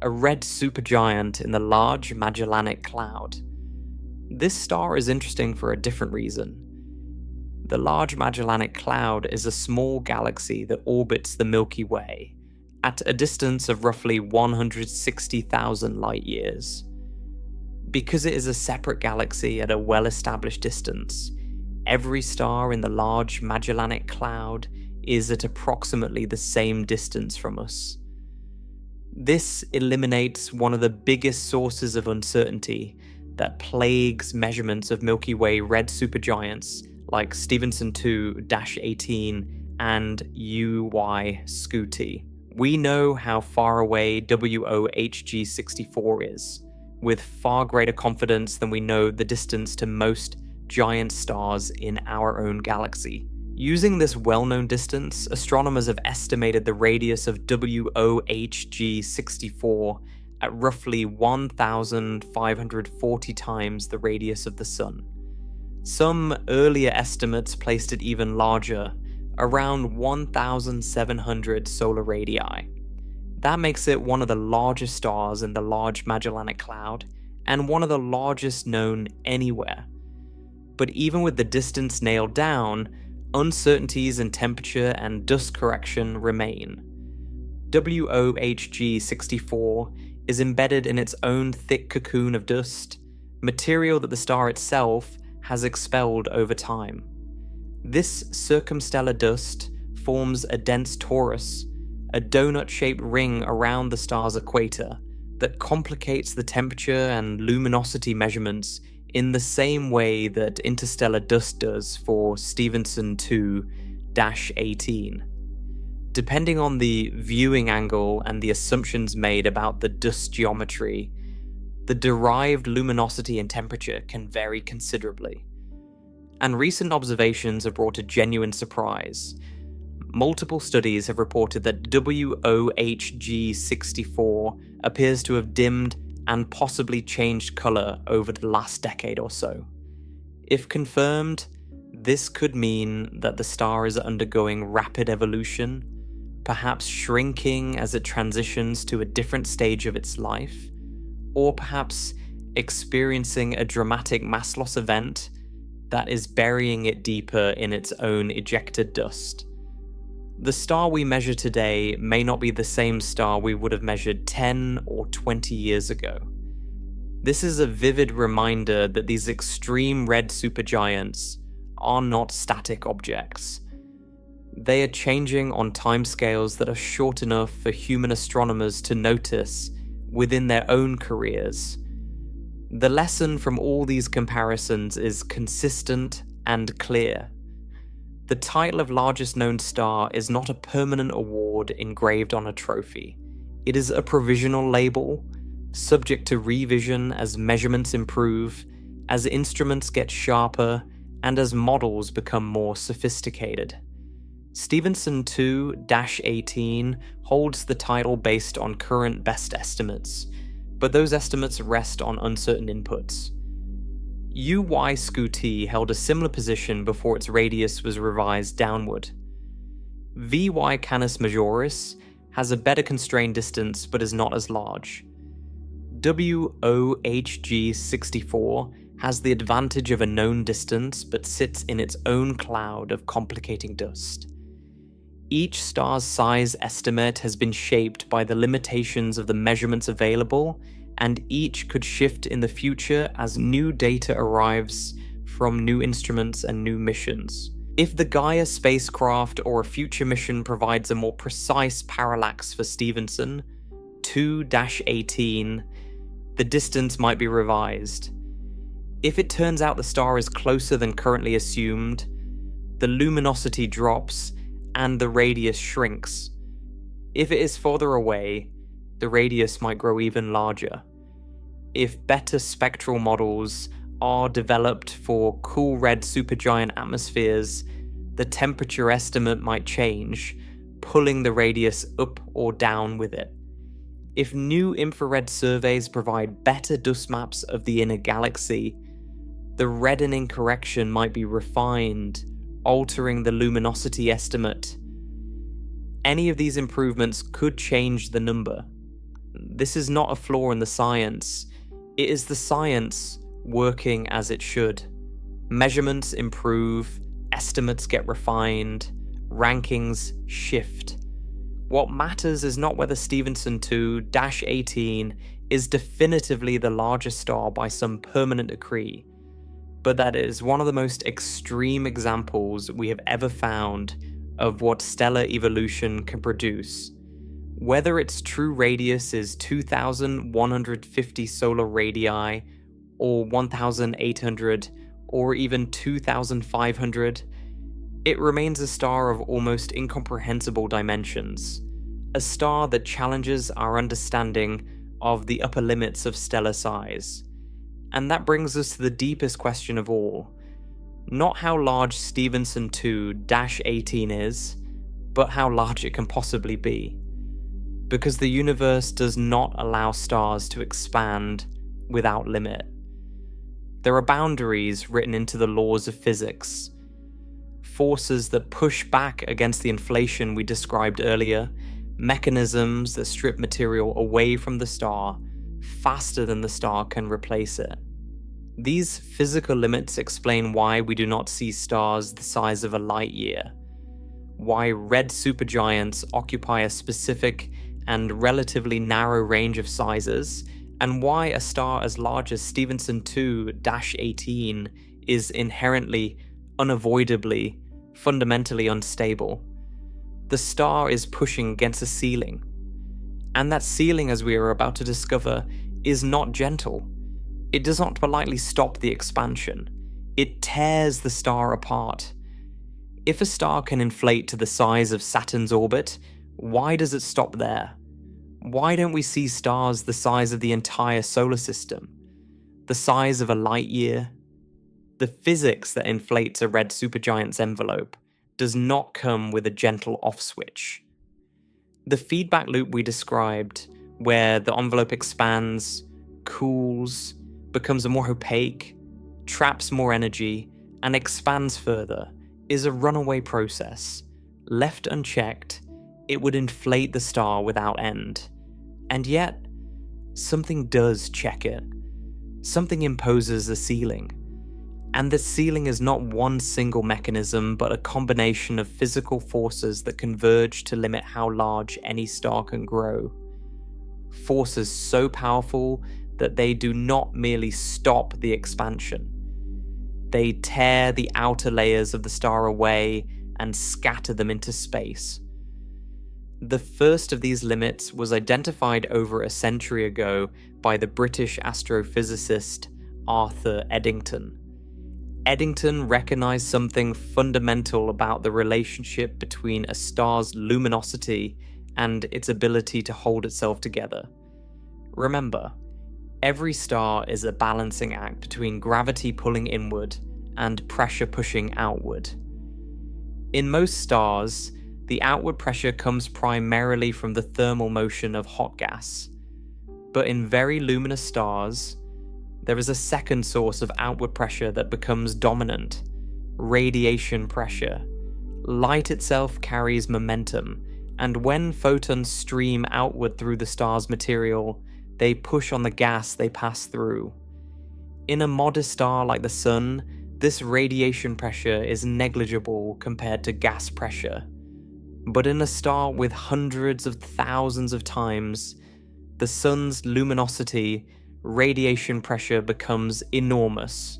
a red supergiant in the Large Magellanic Cloud. This star is interesting for a different reason. The Large Magellanic Cloud is a small galaxy that orbits the Milky Way at a distance of roughly 160,000 light-years. Because it is a separate galaxy at a well-established distance, every star in the Large Magellanic Cloud is at approximately the same distance from us. This eliminates one of the biggest sources of uncertainty that plagues measurements of Milky Way red supergiants like Stephenson 2-18 and UY Scuti. We know how far away WOH G64 is, with far greater confidence than we know the distance to most giant stars in our own galaxy. Using this well-known distance, astronomers have estimated the radius of WOH G64 at roughly 1,540 times the radius of the Sun. Some earlier estimates placed it even larger, around 1,700 solar radii. That makes it one of the largest stars in the Large Magellanic Cloud, and one of the largest known anywhere. But even with the distance nailed down, uncertainties in temperature and dust correction remain. WOH G64 is embedded in its own thick cocoon of dust, material that the star itself has expelled over time. This circumstellar dust forms a dense torus, a donut-shaped ring around the star's equator that complicates the temperature and luminosity measurements in the same way that interstellar dust does for Stephenson 2-18. Depending on the viewing angle and the assumptions made about the dust geometry, the derived luminosity and temperature can vary considerably. And recent observations have brought a genuine surprise. Multiple studies have reported that WOH G64 appears to have dimmed and possibly changed colour over the last decade or so. If confirmed, this could mean that the star is undergoing rapid evolution, perhaps shrinking as it transitions to a different stage of its life, or perhaps experiencing a dramatic mass loss event that is burying it deeper in its own ejected dust. The star we measure today may not be the same star we would have measured 10 or 20 years ago. This is a vivid reminder that these extreme red supergiants are not static objects. They are changing on timescales that are short enough for human astronomers to notice within their own careers. The lesson from all these comparisons is consistent and clear. The title of largest known star is not a permanent award engraved on a trophy. It is a provisional label, subject to revision as measurements improve, as instruments get sharper and as models become more sophisticated. Stephenson 2-18 holds the title based on current best estimates, but those estimates rest on uncertain inputs. UY Scuti held a similar position before its radius was revised downward. VY Canis Majoris has a better constrained distance but is not as large. WOH G64 has the advantage of a known distance but sits in its own cloud of complicating dust. Each star's size estimate has been shaped by the limitations of the measurements available, and each could shift in the future as new data arrives from new instruments and new missions. If the Gaia spacecraft or a future mission provides a more precise parallax for Stephenson 2-18, the distance might be revised. If it turns out the star is closer than currently assumed, the luminosity drops and the radius shrinks. If it is further away, the radius might grow even larger. If better spectral models are developed for cool red supergiant atmospheres, the temperature estimate might change, pulling the radius up or down with it. If new infrared surveys provide better dust maps of the inner galaxy, the reddening correction might be refined, altering the luminosity estimate. Any of these improvements could change the number. This is not a flaw in the science. It is the science working as it should. Measurements improve, estimates get refined, rankings shift. What matters is not whether Stephenson 2-18 is definitively the largest star by some permanent decree, but that it is one of the most extreme examples we have ever found of what stellar evolution can produce. Whether its true radius is 2,150 solar radii, or 1,800, or even 2,500, it remains a star of almost incomprehensible dimensions, a star that challenges our understanding of the upper limits of stellar size. And that brings us to the deepest question of all. Not how large Stephenson 2-18 is, but how large it can possibly be. Because the universe does not allow stars to expand without limit. There are boundaries written into the laws of physics, forces that push back against the inflation we described earlier, mechanisms that strip material away from the star faster than the star can replace it. These physical limits explain why we do not see stars the size of a light year, why red supergiants occupy a specific and relatively narrow range of sizes, and why a star as large as Stephenson 2-18 is inherently, unavoidably, fundamentally unstable. The star is pushing against a ceiling. And that ceiling, as we are about to discover, is not gentle. It does not politely stop the expansion. It tears the star apart. If a star can inflate to the size of Saturn's orbit, why does it stop there? Why don't we see stars the size of the entire solar system? The size of a light year? The physics that inflates a red supergiant's envelope does not come with a gentle off switch. The feedback loop we described, where the envelope expands, cools, becomes more opaque, traps more energy, and expands further, is a runaway process. Left unchecked, it would inflate the star without end. And yet, something does check it. Something imposes a ceiling. And the ceiling is not one single mechanism, but a combination of physical forces that converge to limit how large any star can grow. Forces so powerful that they do not merely stop the expansion. They tear the outer layers of the star away and scatter them into space. The first of these limits was identified over a century ago by the British astrophysicist Arthur Eddington. Eddington recognized something fundamental about the relationship between a star's luminosity and its ability to hold itself together. Remember, Every star is a balancing act between gravity pulling inward and pressure pushing outward. In most stars, the outward pressure comes primarily from the thermal motion of hot gas. But in very luminous stars, there is a second source of outward pressure that becomes dominant: radiation pressure. Light itself carries momentum, and when photons stream outward through the star's material, they push on the gas they pass through. In a modest star like the Sun, this radiation pressure is negligible compared to gas pressure. But in a star with hundreds of thousands of times the Sun's luminosity, radiation pressure becomes enormous.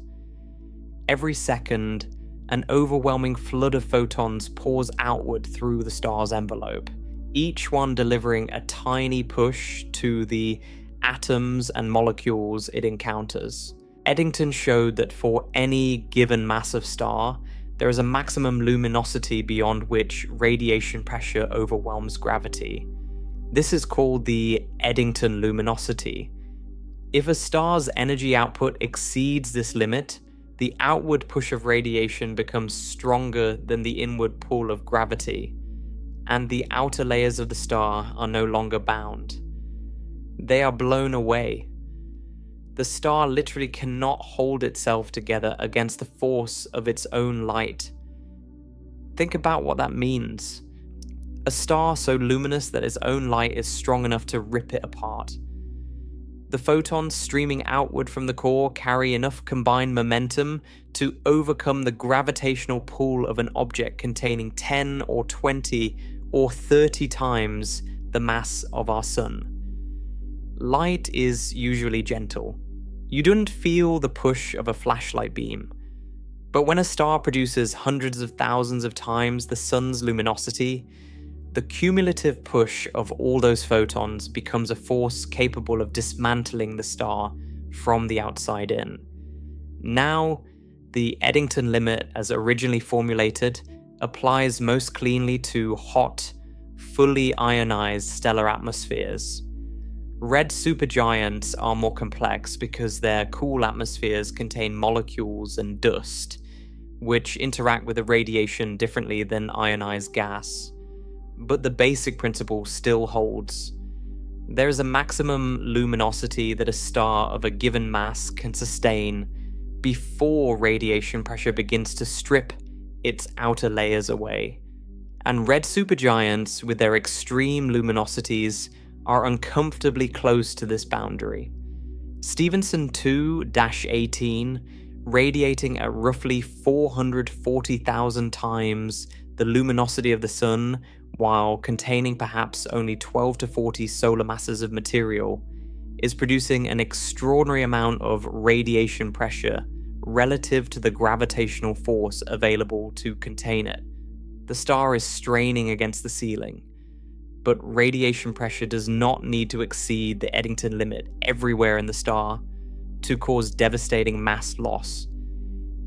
Every second, an overwhelming flood of photons pours outward through the star's envelope, each one delivering a tiny push to the atoms and molecules it encounters. Eddington showed that for any given massive star, there is a maximum luminosity beyond which radiation pressure overwhelms gravity. This is called the Eddington luminosity. If a star's energy output exceeds this limit, the outward push of radiation becomes stronger than the inward pull of gravity, and the outer layers of the star are no longer bound. They are blown away. The star literally cannot hold itself together against the force of its own light. Think about what that means. A star so luminous that its own light is strong enough to rip it apart. The photons streaming outward from the core carry enough combined momentum to overcome the gravitational pull of an object containing 10 or 20 or 30 times the mass of our Sun. Light is usually gentle. You don't feel the push of a flashlight beam. But when a star produces hundreds of thousands of times the Sun's luminosity, the cumulative push of all those photons becomes a force capable of dismantling the star from the outside in. Now, the Eddington limit, as originally formulated, applies most cleanly to hot, fully ionized stellar atmospheres. Red supergiants are more complex because their cool atmospheres contain molecules and dust, which interact with the radiation differently than ionized gas. But the basic principle still holds. There is a maximum luminosity that a star of a given mass can sustain before radiation pressure begins to strip its outer layers away. And red supergiants, with their extreme luminosities, are uncomfortably close to this boundary. Stephenson 2-18, radiating at roughly 440,000 times the luminosity of the Sun, while containing perhaps only 12 to 40 solar masses of material, is producing an extraordinary amount of radiation pressure relative to the gravitational force available to contain it. The star is straining against the ceiling, but radiation pressure does not need to exceed the Eddington limit everywhere in the star to cause devastating mass loss.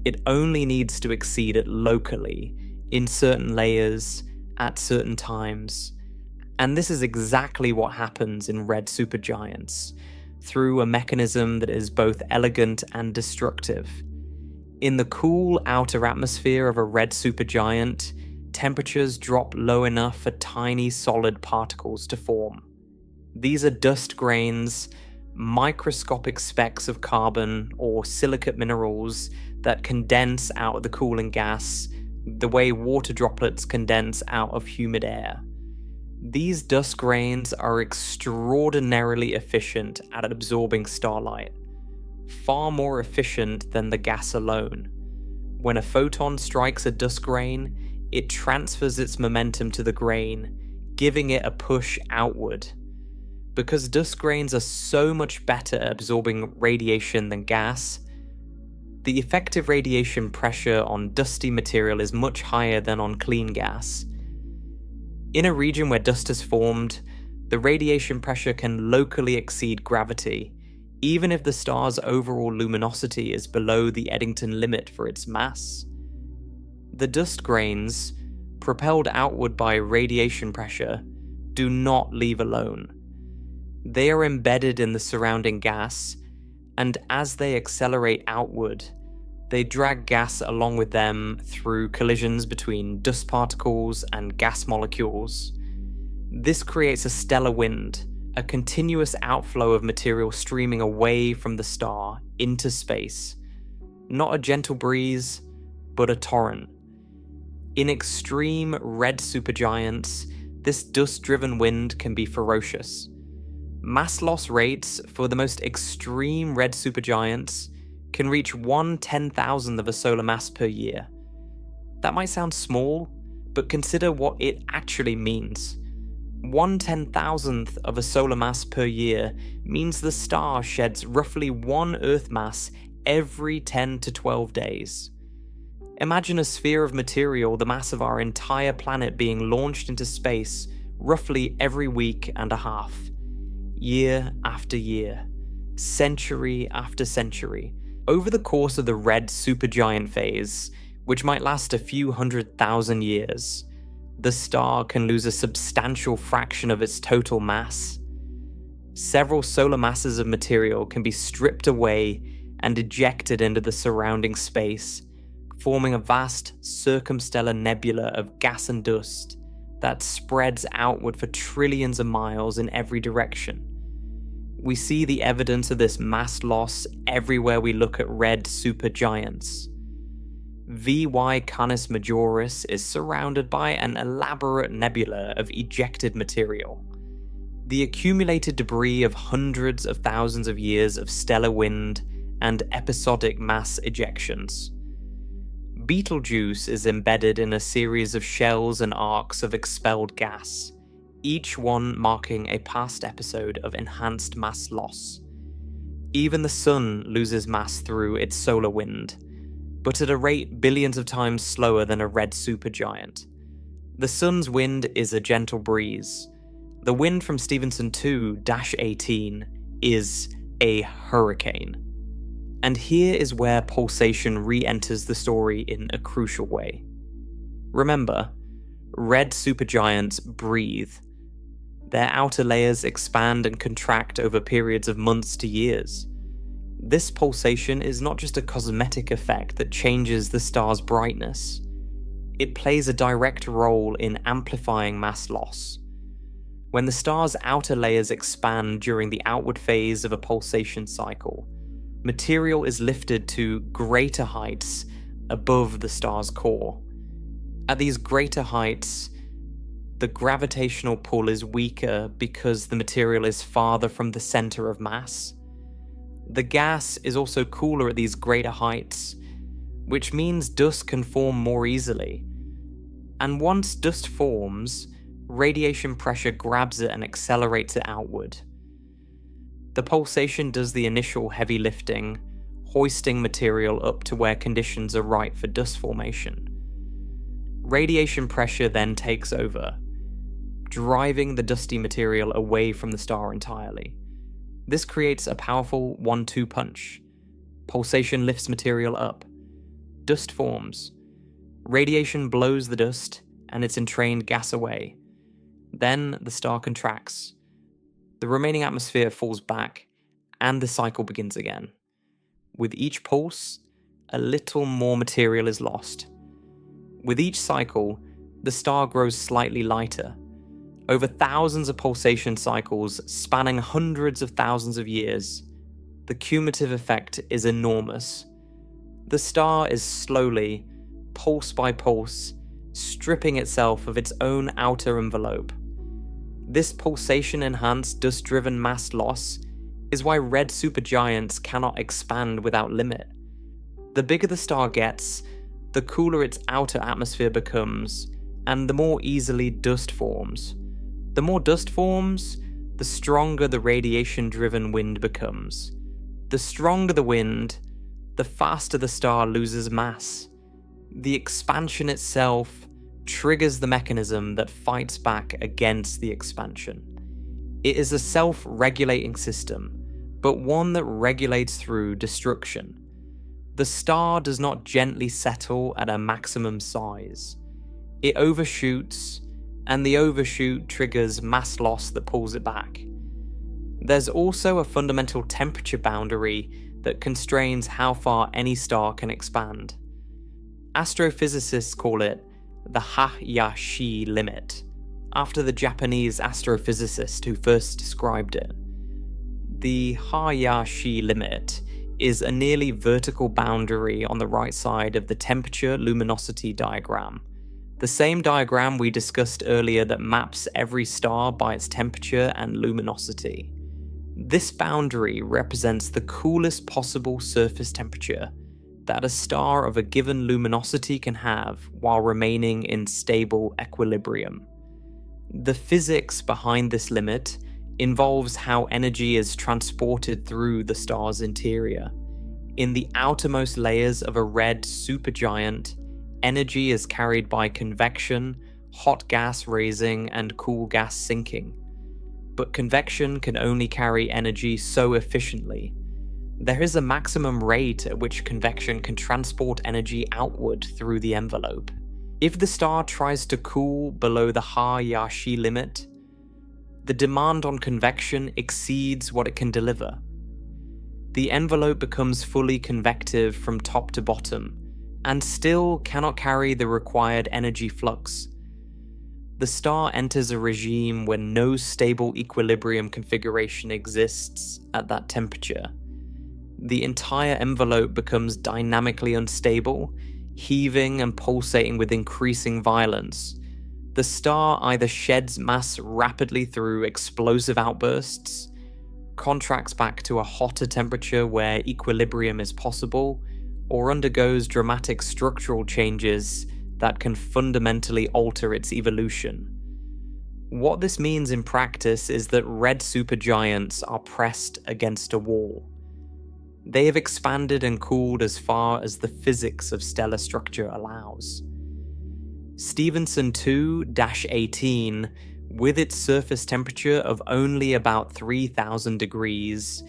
It only needs to exceed it locally, in certain layers, at certain times. And this is exactly what happens in red supergiants, through a mechanism that is both elegant and destructive. In the cool outer atmosphere of a red supergiant, temperatures drop low enough for tiny solid particles to form. These are dust grains, microscopic specks of carbon or silicate minerals that condense out of the cooling gas the way water droplets condense out of humid air. These dust grains are extraordinarily efficient at absorbing starlight, far more efficient than the gas alone. When a photon strikes a dust grain, it transfers its momentum to the grain, giving it a push outward. Because dust grains are so much better at absorbing radiation than gas, the effective radiation pressure on dusty material is much higher than on clean gas. In a region where dust is formed, the radiation pressure can locally exceed gravity, even if the star's overall luminosity is below the Eddington limit for its mass. The dust grains, propelled outward by radiation pressure, do not leave alone. They are embedded in the surrounding gas, And as they accelerate outward, they drag gas along with them through collisions between dust particles and gas molecules. This creates a stellar wind, a continuous outflow of material streaming away from the star into space. Not a gentle breeze, but a torrent. In extreme red supergiants, this dust-driven wind can be ferocious. Mass loss rates for the most extreme red supergiants can reach 1/10,000th of a solar mass per year. That might sound small, but consider what it actually means. 1/10,000th of a solar mass per year means the star sheds roughly one Earth mass every 10 to 12 days. Imagine a sphere of material the mass of our entire planet being launched into space roughly every week and a half. Year after year, century after century. Over the course of the red supergiant phase, which might last a few 100,000 years, the star can lose a substantial fraction of its total mass. Several solar masses of material can be stripped away and ejected into the surrounding space, forming a vast circumstellar nebula of gas and dust that spreads outward for trillions of miles in every direction. We see the evidence of this mass loss everywhere we look at red supergiants. VY Canis Majoris is surrounded by an elaborate nebula of ejected material. The accumulated debris of hundreds of thousands of years of stellar wind and episodic mass ejections. Betelgeuse is embedded in a series of shells and arcs of expelled gas, each one marking a past episode of enhanced mass loss. Even the Sun loses mass through its solar wind, but at a rate billions of times slower than a red supergiant. The Sun's wind is a gentle breeze. The wind from Stephenson 2-18 is a hurricane. And here is where pulsation re-enters the story in a crucial way. Remember, red supergiants breathe. Their outer layers expand and contract over periods of months to years. This pulsation is not just a cosmetic effect that changes the star's brightness. It plays a direct role in amplifying mass loss. When the star's outer layers expand during the outward phase of a pulsation cycle, material is lifted to greater heights above the star's core. At these greater heights, the gravitational pull is weaker because the material is farther from the center of mass. The gas is also cooler at these greater heights, which means dust can form more easily. And once dust forms, radiation pressure grabs it and accelerates it outward. The pulsation does the initial heavy lifting, hoisting material up to where conditions are right for dust formation. Radiation pressure then takes over, driving the dusty material away from the star entirely. This creates a powerful 1-2 punch. Pulsation lifts material up. Dust forms. Radiation blows the dust and its entrained gas away. Then the star contracts. The remaining atmosphere falls back, and the cycle begins again. With each pulse, a little more material is lost. With each cycle, the star grows slightly lighter. Over thousands of pulsation cycles spanning hundreds of thousands of years, the cumulative effect is enormous. The star is slowly, pulse by pulse, stripping itself of its own outer envelope. This pulsation-enhanced dust-driven mass loss is why red supergiants cannot expand without limit. The bigger the star gets, the cooler its outer atmosphere becomes, and the more easily dust forms. The more dust forms, the stronger the radiation-driven wind becomes. The stronger the wind, the faster the star loses mass. The expansion itself triggers the mechanism that fights back against the expansion. It is a self-regulating system, but one that regulates through destruction. The star does not gently settle at a maximum size. It overshoots, and the overshoot triggers mass loss that pulls it back. There's also a fundamental temperature boundary that constrains how far any star can expand. Astrophysicists call it the Hayashi limit, after the Japanese astrophysicist who first described it. The Hayashi limit is a nearly vertical boundary on the right side of the temperature-luminosity diagram, the same diagram we discussed earlier that maps every star by its temperature and luminosity. This boundary represents the coolest possible surface temperature that a star of a given luminosity can have while remaining in stable equilibrium. The physics behind this limit involves how energy is transported through the star's interior. In the outermost layers of a red supergiant, energy is carried by convection, hot gas raising, and cool gas sinking. But convection can only carry energy so efficiently. There is a maximum rate at which convection can transport energy outward through the envelope. If the star tries to cool below the Hayashi limit, the demand on convection exceeds what it can deliver. The envelope becomes fully convective from top to bottom, and still cannot carry the required energy flux. The star enters a regime where no stable equilibrium configuration exists at that temperature. The entire envelope becomes dynamically unstable, heaving and pulsating with increasing violence. The star either sheds mass rapidly through explosive outbursts, contracts back to a hotter temperature where equilibrium is possible, or undergoes dramatic structural changes that can fundamentally alter its evolution. What this means in practice is that red supergiants are pressed against a wall. They have expanded and cooled as far as the physics of stellar structure allows. Stephenson 2-18, with its surface temperature of only about 3,000 degrees,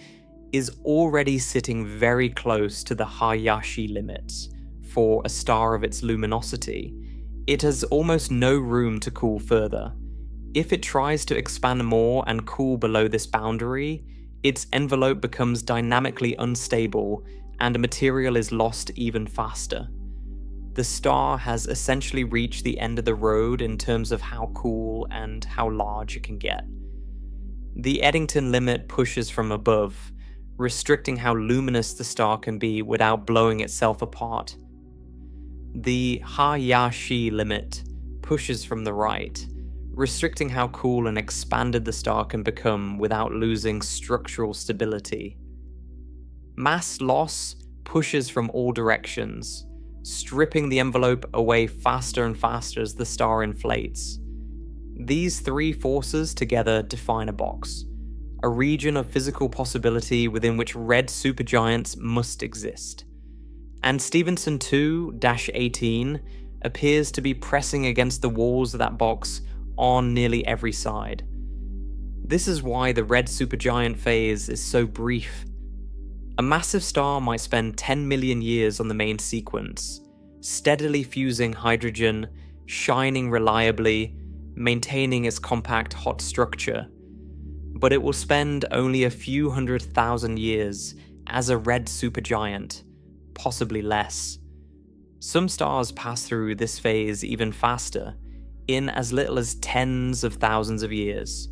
is already sitting very close to the Hayashi limits for a star of its luminosity. It has almost no room to cool further. If it tries to expand more and cool below this boundary, its envelope becomes dynamically unstable and material is lost even faster. The star has essentially reached the end of the road in terms of how cool and how large it can get. The Eddington limit pushes from above, restricting how luminous the star can be without blowing itself apart. The Hayashi limit pushes from the right, restricting how cool and expanded the star can become without losing structural stability. Mass loss pushes from all directions, stripping the envelope away faster and faster as the star inflates. These three forces together define a box, a region of physical possibility within which red supergiants must exist. And Stephenson 2-18 appears to be pressing against the walls of that box on nearly every side. This is why the red supergiant phase is so brief. A massive star might spend 10 million years on the main sequence, steadily fusing hydrogen, shining reliably, maintaining its compact hot structure. But it will spend only a few 100,000 years as a red supergiant, possibly less. Some stars pass through this phase even faster, in as little as tens of thousands of years.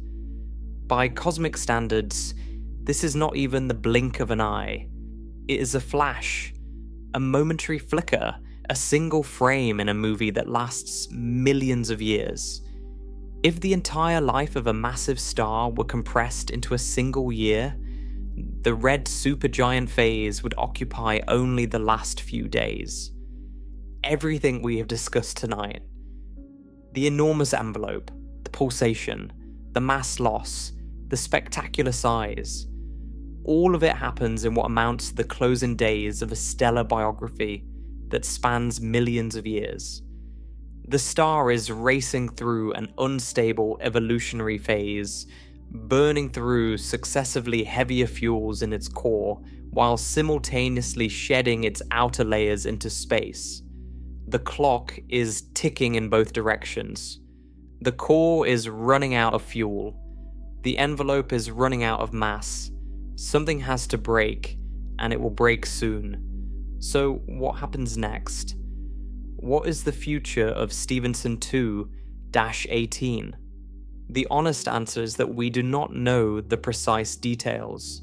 By cosmic standards, this is not even the blink of an eye. It is a flash, a momentary flicker, a single frame in a movie that lasts millions of years. If the entire life of a massive star were compressed into a single year, the red supergiant phase would occupy only the last few days. Everything we have discussed tonight, the enormous envelope, the pulsation, the mass loss, the spectacular size, all of it happens in what amounts to the closing days of a stellar biography that spans millions of years. The star is racing through an unstable evolutionary phase, burning through successively heavier fuels in its core while simultaneously shedding its outer layers into space. The clock is ticking in both directions. The core is running out of fuel. The envelope is running out of mass. Something has to break, and it will break soon. So what happens next? What is the future of Stephenson 2-18? The honest answer is that we do not know the precise details.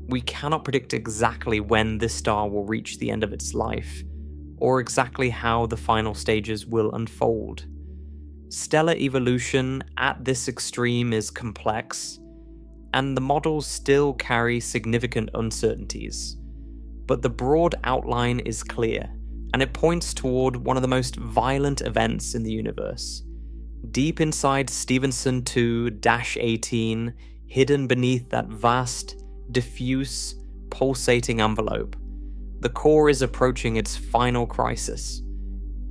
We cannot predict exactly when this star will reach the end of its life, or exactly how the final stages will unfold. Stellar evolution at this extreme is complex, and the models still carry significant uncertainties. But the broad outline is clear, and it points toward one of the most violent events in the universe. Deep inside Stephenson 2-18, hidden beneath that vast, diffuse, pulsating envelope, the core is approaching its final crisis.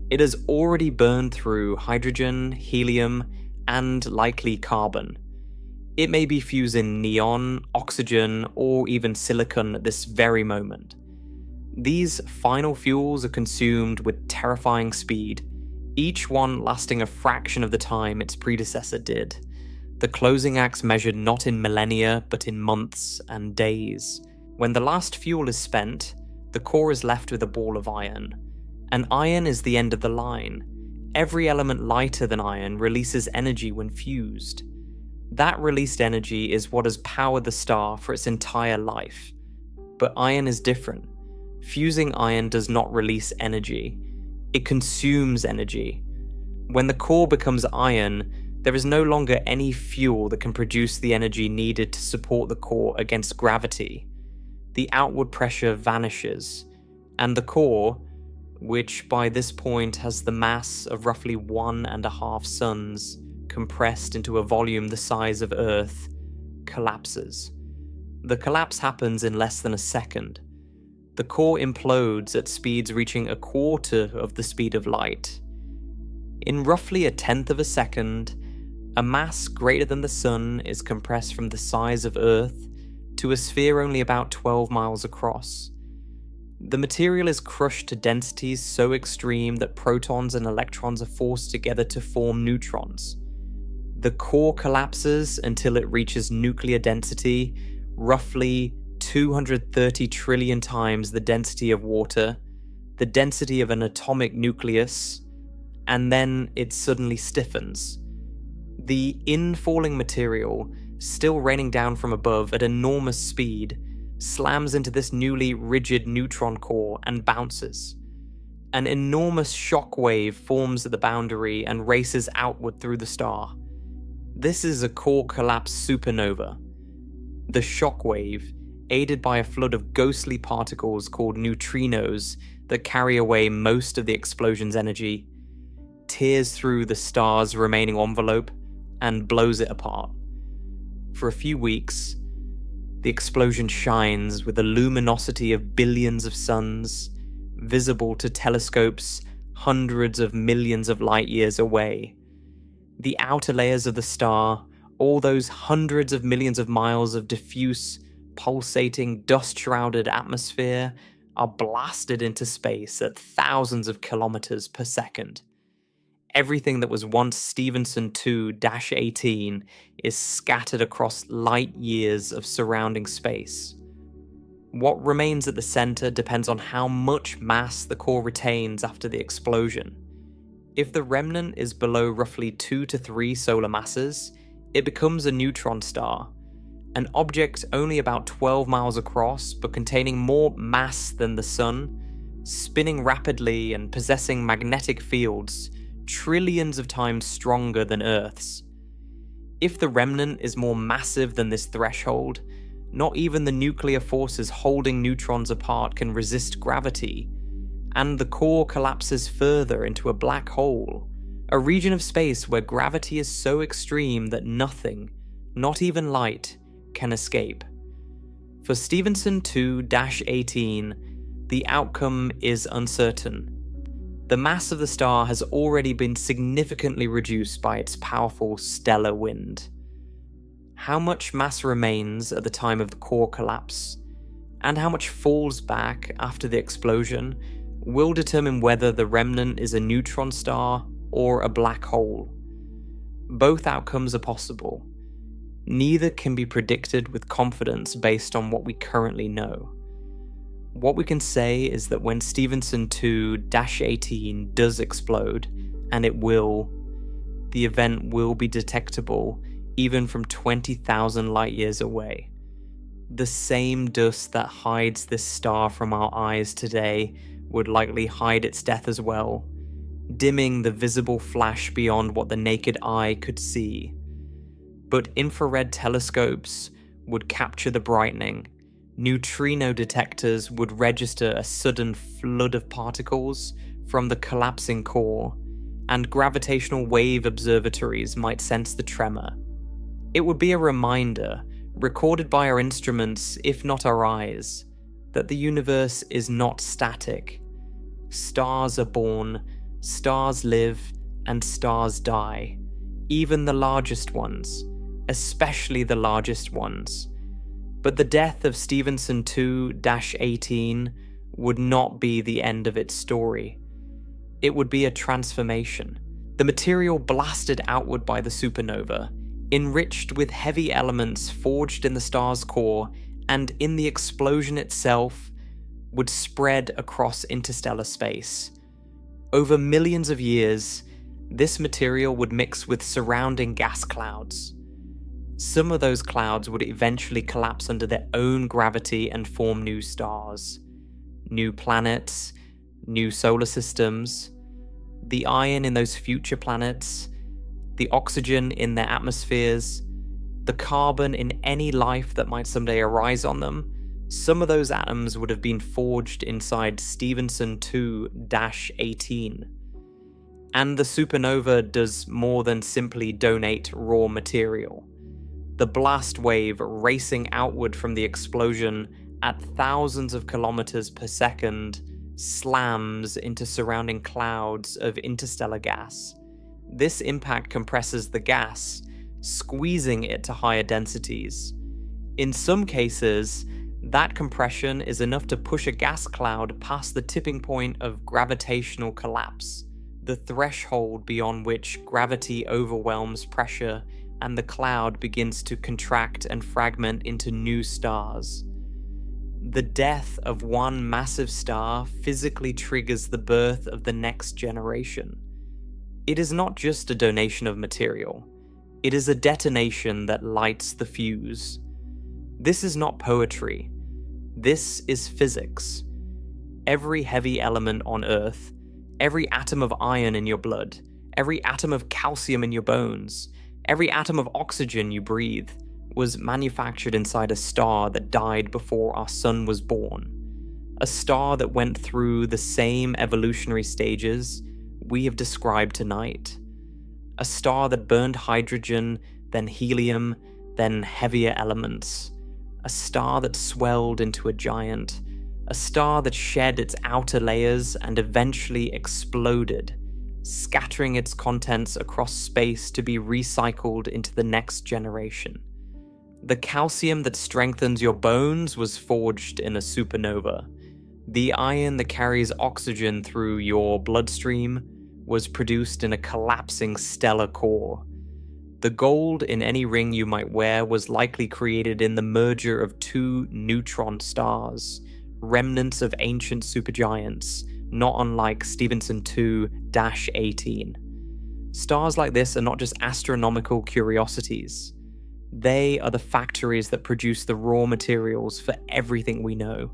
It has already burned through hydrogen, helium, and likely carbon. It may be fusing neon, oxygen, or even silicon at this very moment. These final fuels are consumed with terrifying speed, each one lasting a fraction of the time its predecessor did. The closing acts measured not in millennia, but in months and days. When the last fuel is spent, the core is left with a ball of iron. And iron is the end of the line. Every element lighter than iron releases energy when fused. That released energy is what has powered the star for its entire life. But iron is different. Fusing iron does not release energy. It consumes energy. When the core becomes iron, there is no longer any fuel that can produce the energy needed to support the core against gravity. The outward pressure vanishes, and the core, which by this point has the mass of roughly 1.5 suns compressed into a volume the size of Earth, collapses. The collapse happens in less than a second. The core implodes at speeds reaching a quarter of the speed of light. In roughly 1/10 of a second, a mass greater than the Sun is compressed from the size of Earth to a sphere only about 12 miles across. The material is crushed to densities so extreme that protons and electrons are forced together to form neutrons. The core collapses until it reaches nuclear density, roughly 230 trillion times the density of water, the density of an atomic nucleus, and then it suddenly stiffens. The infalling material, still raining down from above at enormous speed, slams into this newly rigid neutron core and bounces. An enormous shock wave forms at the boundary and races outward through the star. This is a core collapse supernova. The shock wave, aided by a flood of ghostly particles called neutrinos that carry away most of the explosion's energy, tears through the star's remaining envelope and blows it apart. For a few weeks, the explosion shines with the luminosity of billions of suns, visible to telescopes hundreds of millions of light years away. The outer layers of the star, all those hundreds of millions of miles of diffuse, pulsating, dust-shrouded atmosphere, are blasted into space at thousands of kilometers per second. Everything that was once Stephenson 2-18 is scattered across light years of surrounding space. What remains at the center depends on how much mass the core retains after the explosion. If the remnant is below roughly 2 to 3 solar masses, it becomes a neutron star, an object only about 12 miles across but containing more mass than the Sun, spinning rapidly and possessing magnetic fields trillions of times stronger than Earth's. If the remnant is more massive than this threshold, not even the nuclear forces holding neutrons apart can resist gravity, and the core collapses further into a black hole, a region of space where gravity is so extreme that nothing, not even light, can escape. For Stephenson 2-18, the outcome is uncertain. The mass of the star has already been significantly reduced by its powerful stellar wind. How much mass remains at the time of the core collapse, and how much falls back after the explosion, will determine whether the remnant is a neutron star or a black hole. Both outcomes are possible. Neither can be predicted with confidence based on what we currently know. What we can say is that when Stephenson 2-18 does explode, and it will, the event will be detectable even from 20,000 light years away. The same dust that hides this star from our eyes today would likely hide its death as well, dimming the visible flash beyond what the naked eye could see. But infrared telescopes would capture the brightening, neutrino detectors would register a sudden flood of particles from the collapsing core, and gravitational wave observatories might sense the tremor. It would be a reminder, recorded by our instruments, if not our eyes, that the universe is not static. Stars are born, stars live, and stars die, even the largest ones, especially the largest ones. But the death of Stephenson 2-18 would not be the end of its story. It would be a transformation. The material blasted outward by the supernova, enriched with heavy elements forged in the star's core and in the explosion itself, would spread across interstellar space. Over millions of years, this material would mix with surrounding gas clouds. Some of those clouds would eventually collapse under their own gravity and form new stars, new planets, new solar systems. The iron in those future planets, the oxygen in their atmospheres, the carbon in any life that might someday arise on them, some of those atoms would have been forged inside Stephenson 2-18. And the supernova does more than simply donate raw material. The blast wave racing outward from the explosion at thousands of kilometers per second slams into surrounding clouds of interstellar gas. This impact compresses the gas, squeezing it to higher densities. In some cases, that compression is enough to push a gas cloud past the tipping point of gravitational collapse, the threshold beyond which gravity overwhelms pressure and the cloud begins to contract and fragment into new stars. The death of one massive star physically triggers the birth of the next generation. It is not just a donation of material. It is a detonation that lights the fuse. This is not poetry. This is physics. Every heavy element on Earth, every atom of iron in your blood, every atom of calcium in your bones, every atom of oxygen you breathe, was manufactured inside a star that died before our sun was born. A star that went through the same evolutionary stages we have described tonight. A star that burned hydrogen, then helium, then heavier elements. A star that swelled into a giant. A star that shed its outer layers and eventually exploded, scattering its contents across space to be recycled into the next generation. The calcium that strengthens your bones was forged in a supernova. The iron that carries oxygen through your bloodstream was produced in a collapsing stellar core. The gold in any ring you might wear was likely created in the merger of two neutron stars, remnants of ancient supergiants, not unlike Stephenson 2-18. Stars like this are not just astronomical curiosities. They are the factories that produce the raw materials for everything we know.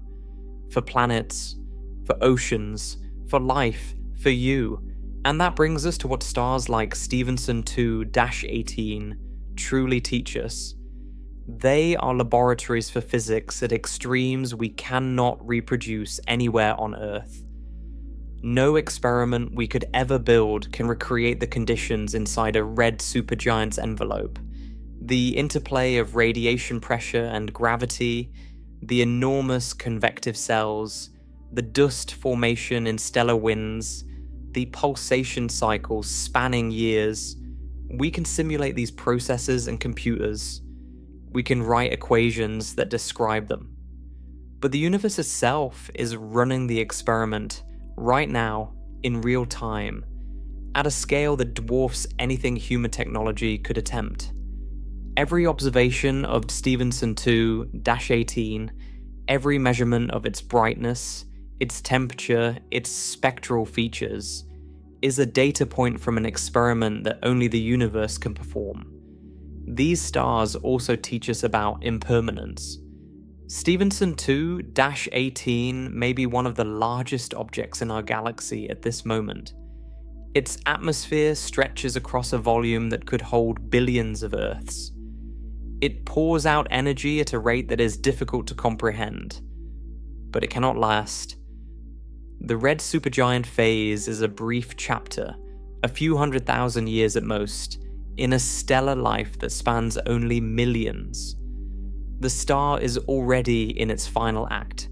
For planets, for oceans, for life, for you. And that brings us to what stars like Stephenson 2-18 truly teach us. They are laboratories for physics at extremes we cannot reproduce anywhere on Earth. No experiment we could ever build can recreate the conditions inside a red supergiant's envelope. The interplay of radiation pressure and gravity, the enormous convective cells, the dust formation in stellar winds, the pulsation cycles spanning years. We can simulate these processes in computers. We can write equations that describe them. But the universe itself is running the experiment right now, in real time, at a scale that dwarfs anything human technology could attempt. Every observation of Stephenson 2-18, every measurement of its brightness, its temperature, its spectral features, is a data point from an experiment that only the universe can perform. These stars also teach us about impermanence. Stephenson 2-18 may be one of the largest objects in our galaxy at this moment. Its atmosphere stretches across a volume that could hold billions of Earths. It pours out energy at a rate that is difficult to comprehend, but it cannot last. The red supergiant phase is a brief chapter, a few 100,000 years at most, in a stellar life that spans only millions. The star is already in its final act.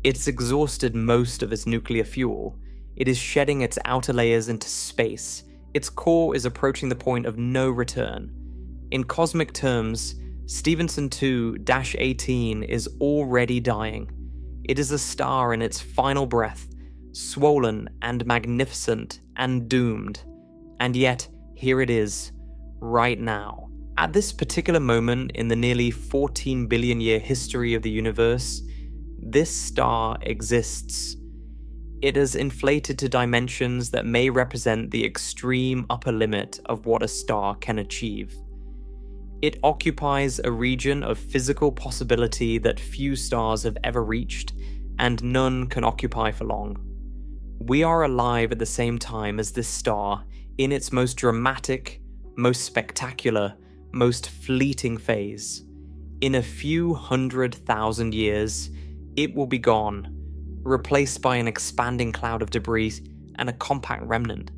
It's exhausted most of its nuclear fuel. It is shedding its outer layers into space. Its core is approaching the point of no return. In cosmic terms, Stephenson 2-18 is already dying. It is a star in its final breath, swollen and magnificent and doomed. And yet, here it is, right now. At this particular moment in the nearly 14 billion year history of the universe, this star exists. It has inflated to dimensions that may represent the extreme upper limit of what a star can achieve. It occupies a region of physical possibility that few stars have ever reached, and none can occupy for long. We are alive at the same time as this star, in its most dramatic, most spectacular, most fleeting phase. In a few 100,000 years, it will be gone, replaced by an expanding cloud of debris and a compact remnant.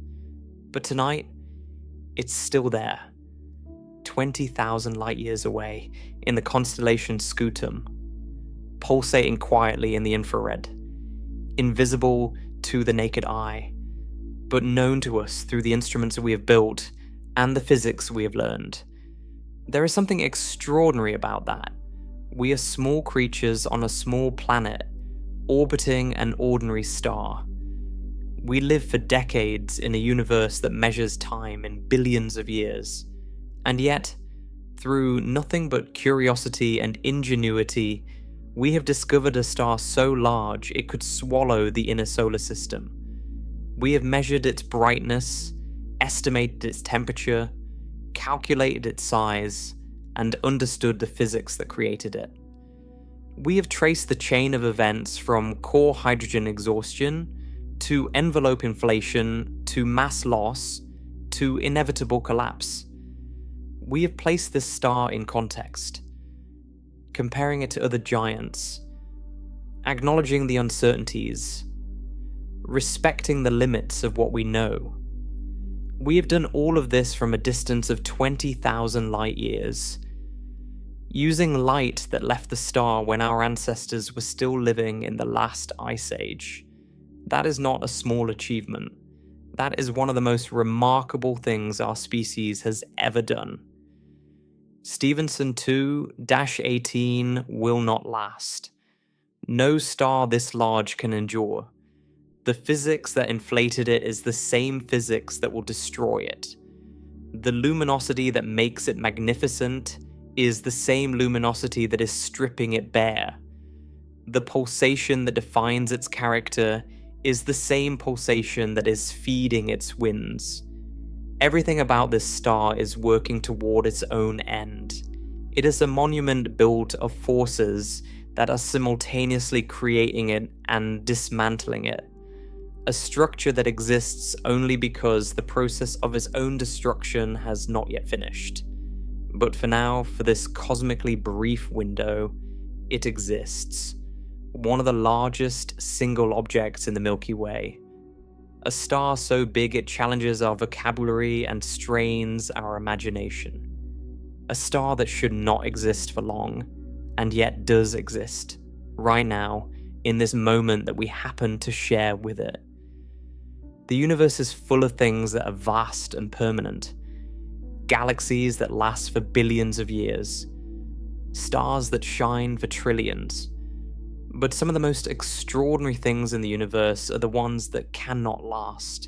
But tonight, it's still there, 20,000 light years away in the constellation Scutum, pulsating quietly in the infrared, invisible to the naked eye, but known to us through the instruments we have built and the physics we have learned. There is something extraordinary about that. We are small creatures on a small planet, orbiting an ordinary star. We live for decades in a universe that measures time in billions of years. And yet, through nothing but curiosity and ingenuity, we have discovered a star so large it could swallow the inner solar system. We have measured its brightness, estimated its temperature, calculated its size, and understood the physics that created it. We have traced the chain of events from core hydrogen exhaustion, to envelope inflation, to mass loss, to inevitable collapse. We have placed this star in context, comparing it to other giants, acknowledging the uncertainties, respecting the limits of what we know. We have done all of this from a distance of 20,000 light years, using light that left the star when our ancestors were still living in the last ice age. That is not a small achievement. That is one of the most remarkable things our species has ever done. Stephenson 2-18 will not last. No star this large can endure. The physics that inflated it is the same physics that will destroy it. The luminosity that makes it magnificent is the same luminosity that is stripping it bare. The pulsation that defines its character is the same pulsation that is feeding its winds. Everything about this star is working toward its own end. It is a monument built of forces that are simultaneously creating it and dismantling it. A structure that exists only because the process of its own destruction has not yet finished. But for now, for this cosmically brief window, it exists. One of the largest single objects in the Milky Way. A star so big it challenges our vocabulary and strains our imagination. A star that should not exist for long, and yet does exist, right now, in this moment that we happen to share with it. The universe is full of things that are vast and permanent. Galaxies that last for billions of years. Stars that shine for trillions. But some of the most extraordinary things in the universe are the ones that cannot last.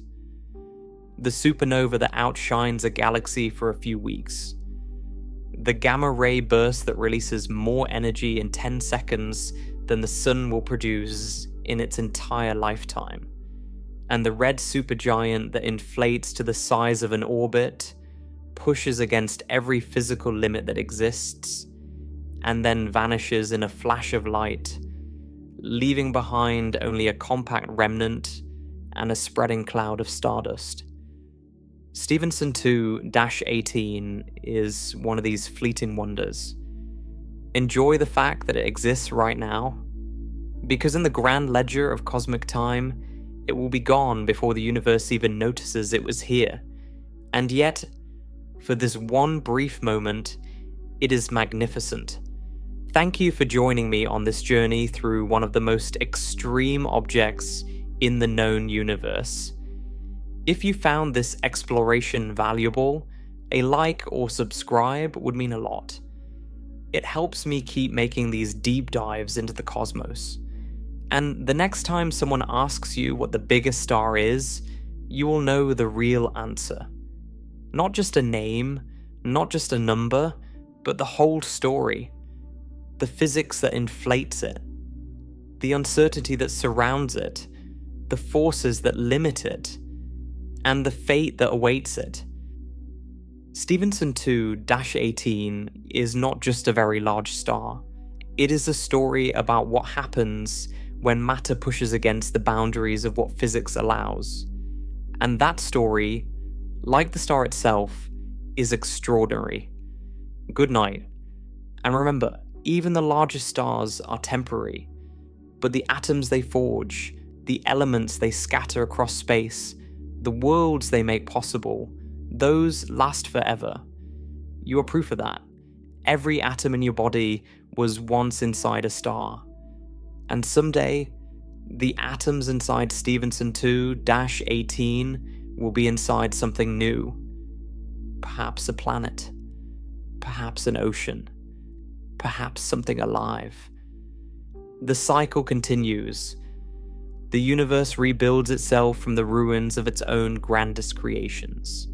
The supernova that outshines a galaxy for a few weeks. the gamma ray burst that releases more energy in 10 seconds than the sun will produce in its entire lifetime, and the red supergiant that inflates to the size of an orbit, pushes against every physical limit that exists, and then vanishes in a flash of light, leaving behind only a compact remnant and a spreading cloud of stardust. Stephenson 2-18 is one of these fleeting wonders. Enjoy the fact that it exists right now, because in the grand ledger of cosmic time, it will be gone before the universe even notices it was here. And yet, for this one brief moment, it is magnificent. Thank you for joining me on this journey through one of the most extreme objects in the known universe. If you found this exploration valuable, a like or subscribe would mean a lot. It helps me keep making these deep dives into the cosmos. And the next time someone asks you what the biggest star is, you will know the real answer. Not just a name, not just a number, but the whole story. The physics that inflates it, the uncertainty that surrounds it, the forces that limit it, and the fate that awaits it. Stephenson 2-18 is not just a very large star. It is a story about what happens when matter pushes against the boundaries of what physics allows. And that story, like the star itself, is extraordinary. Good night. And remember, even the largest stars are temporary, but the atoms they forge, the elements they scatter across space, the worlds they make possible, those last forever. You are proof of that. Every atom in your body was once inside a star. And someday, the atoms inside Stephenson 2-18 will be inside something new. Perhaps a planet. Perhaps an ocean. Perhaps something alive. The cycle continues. The universe rebuilds itself from the ruins of its own grandest creations.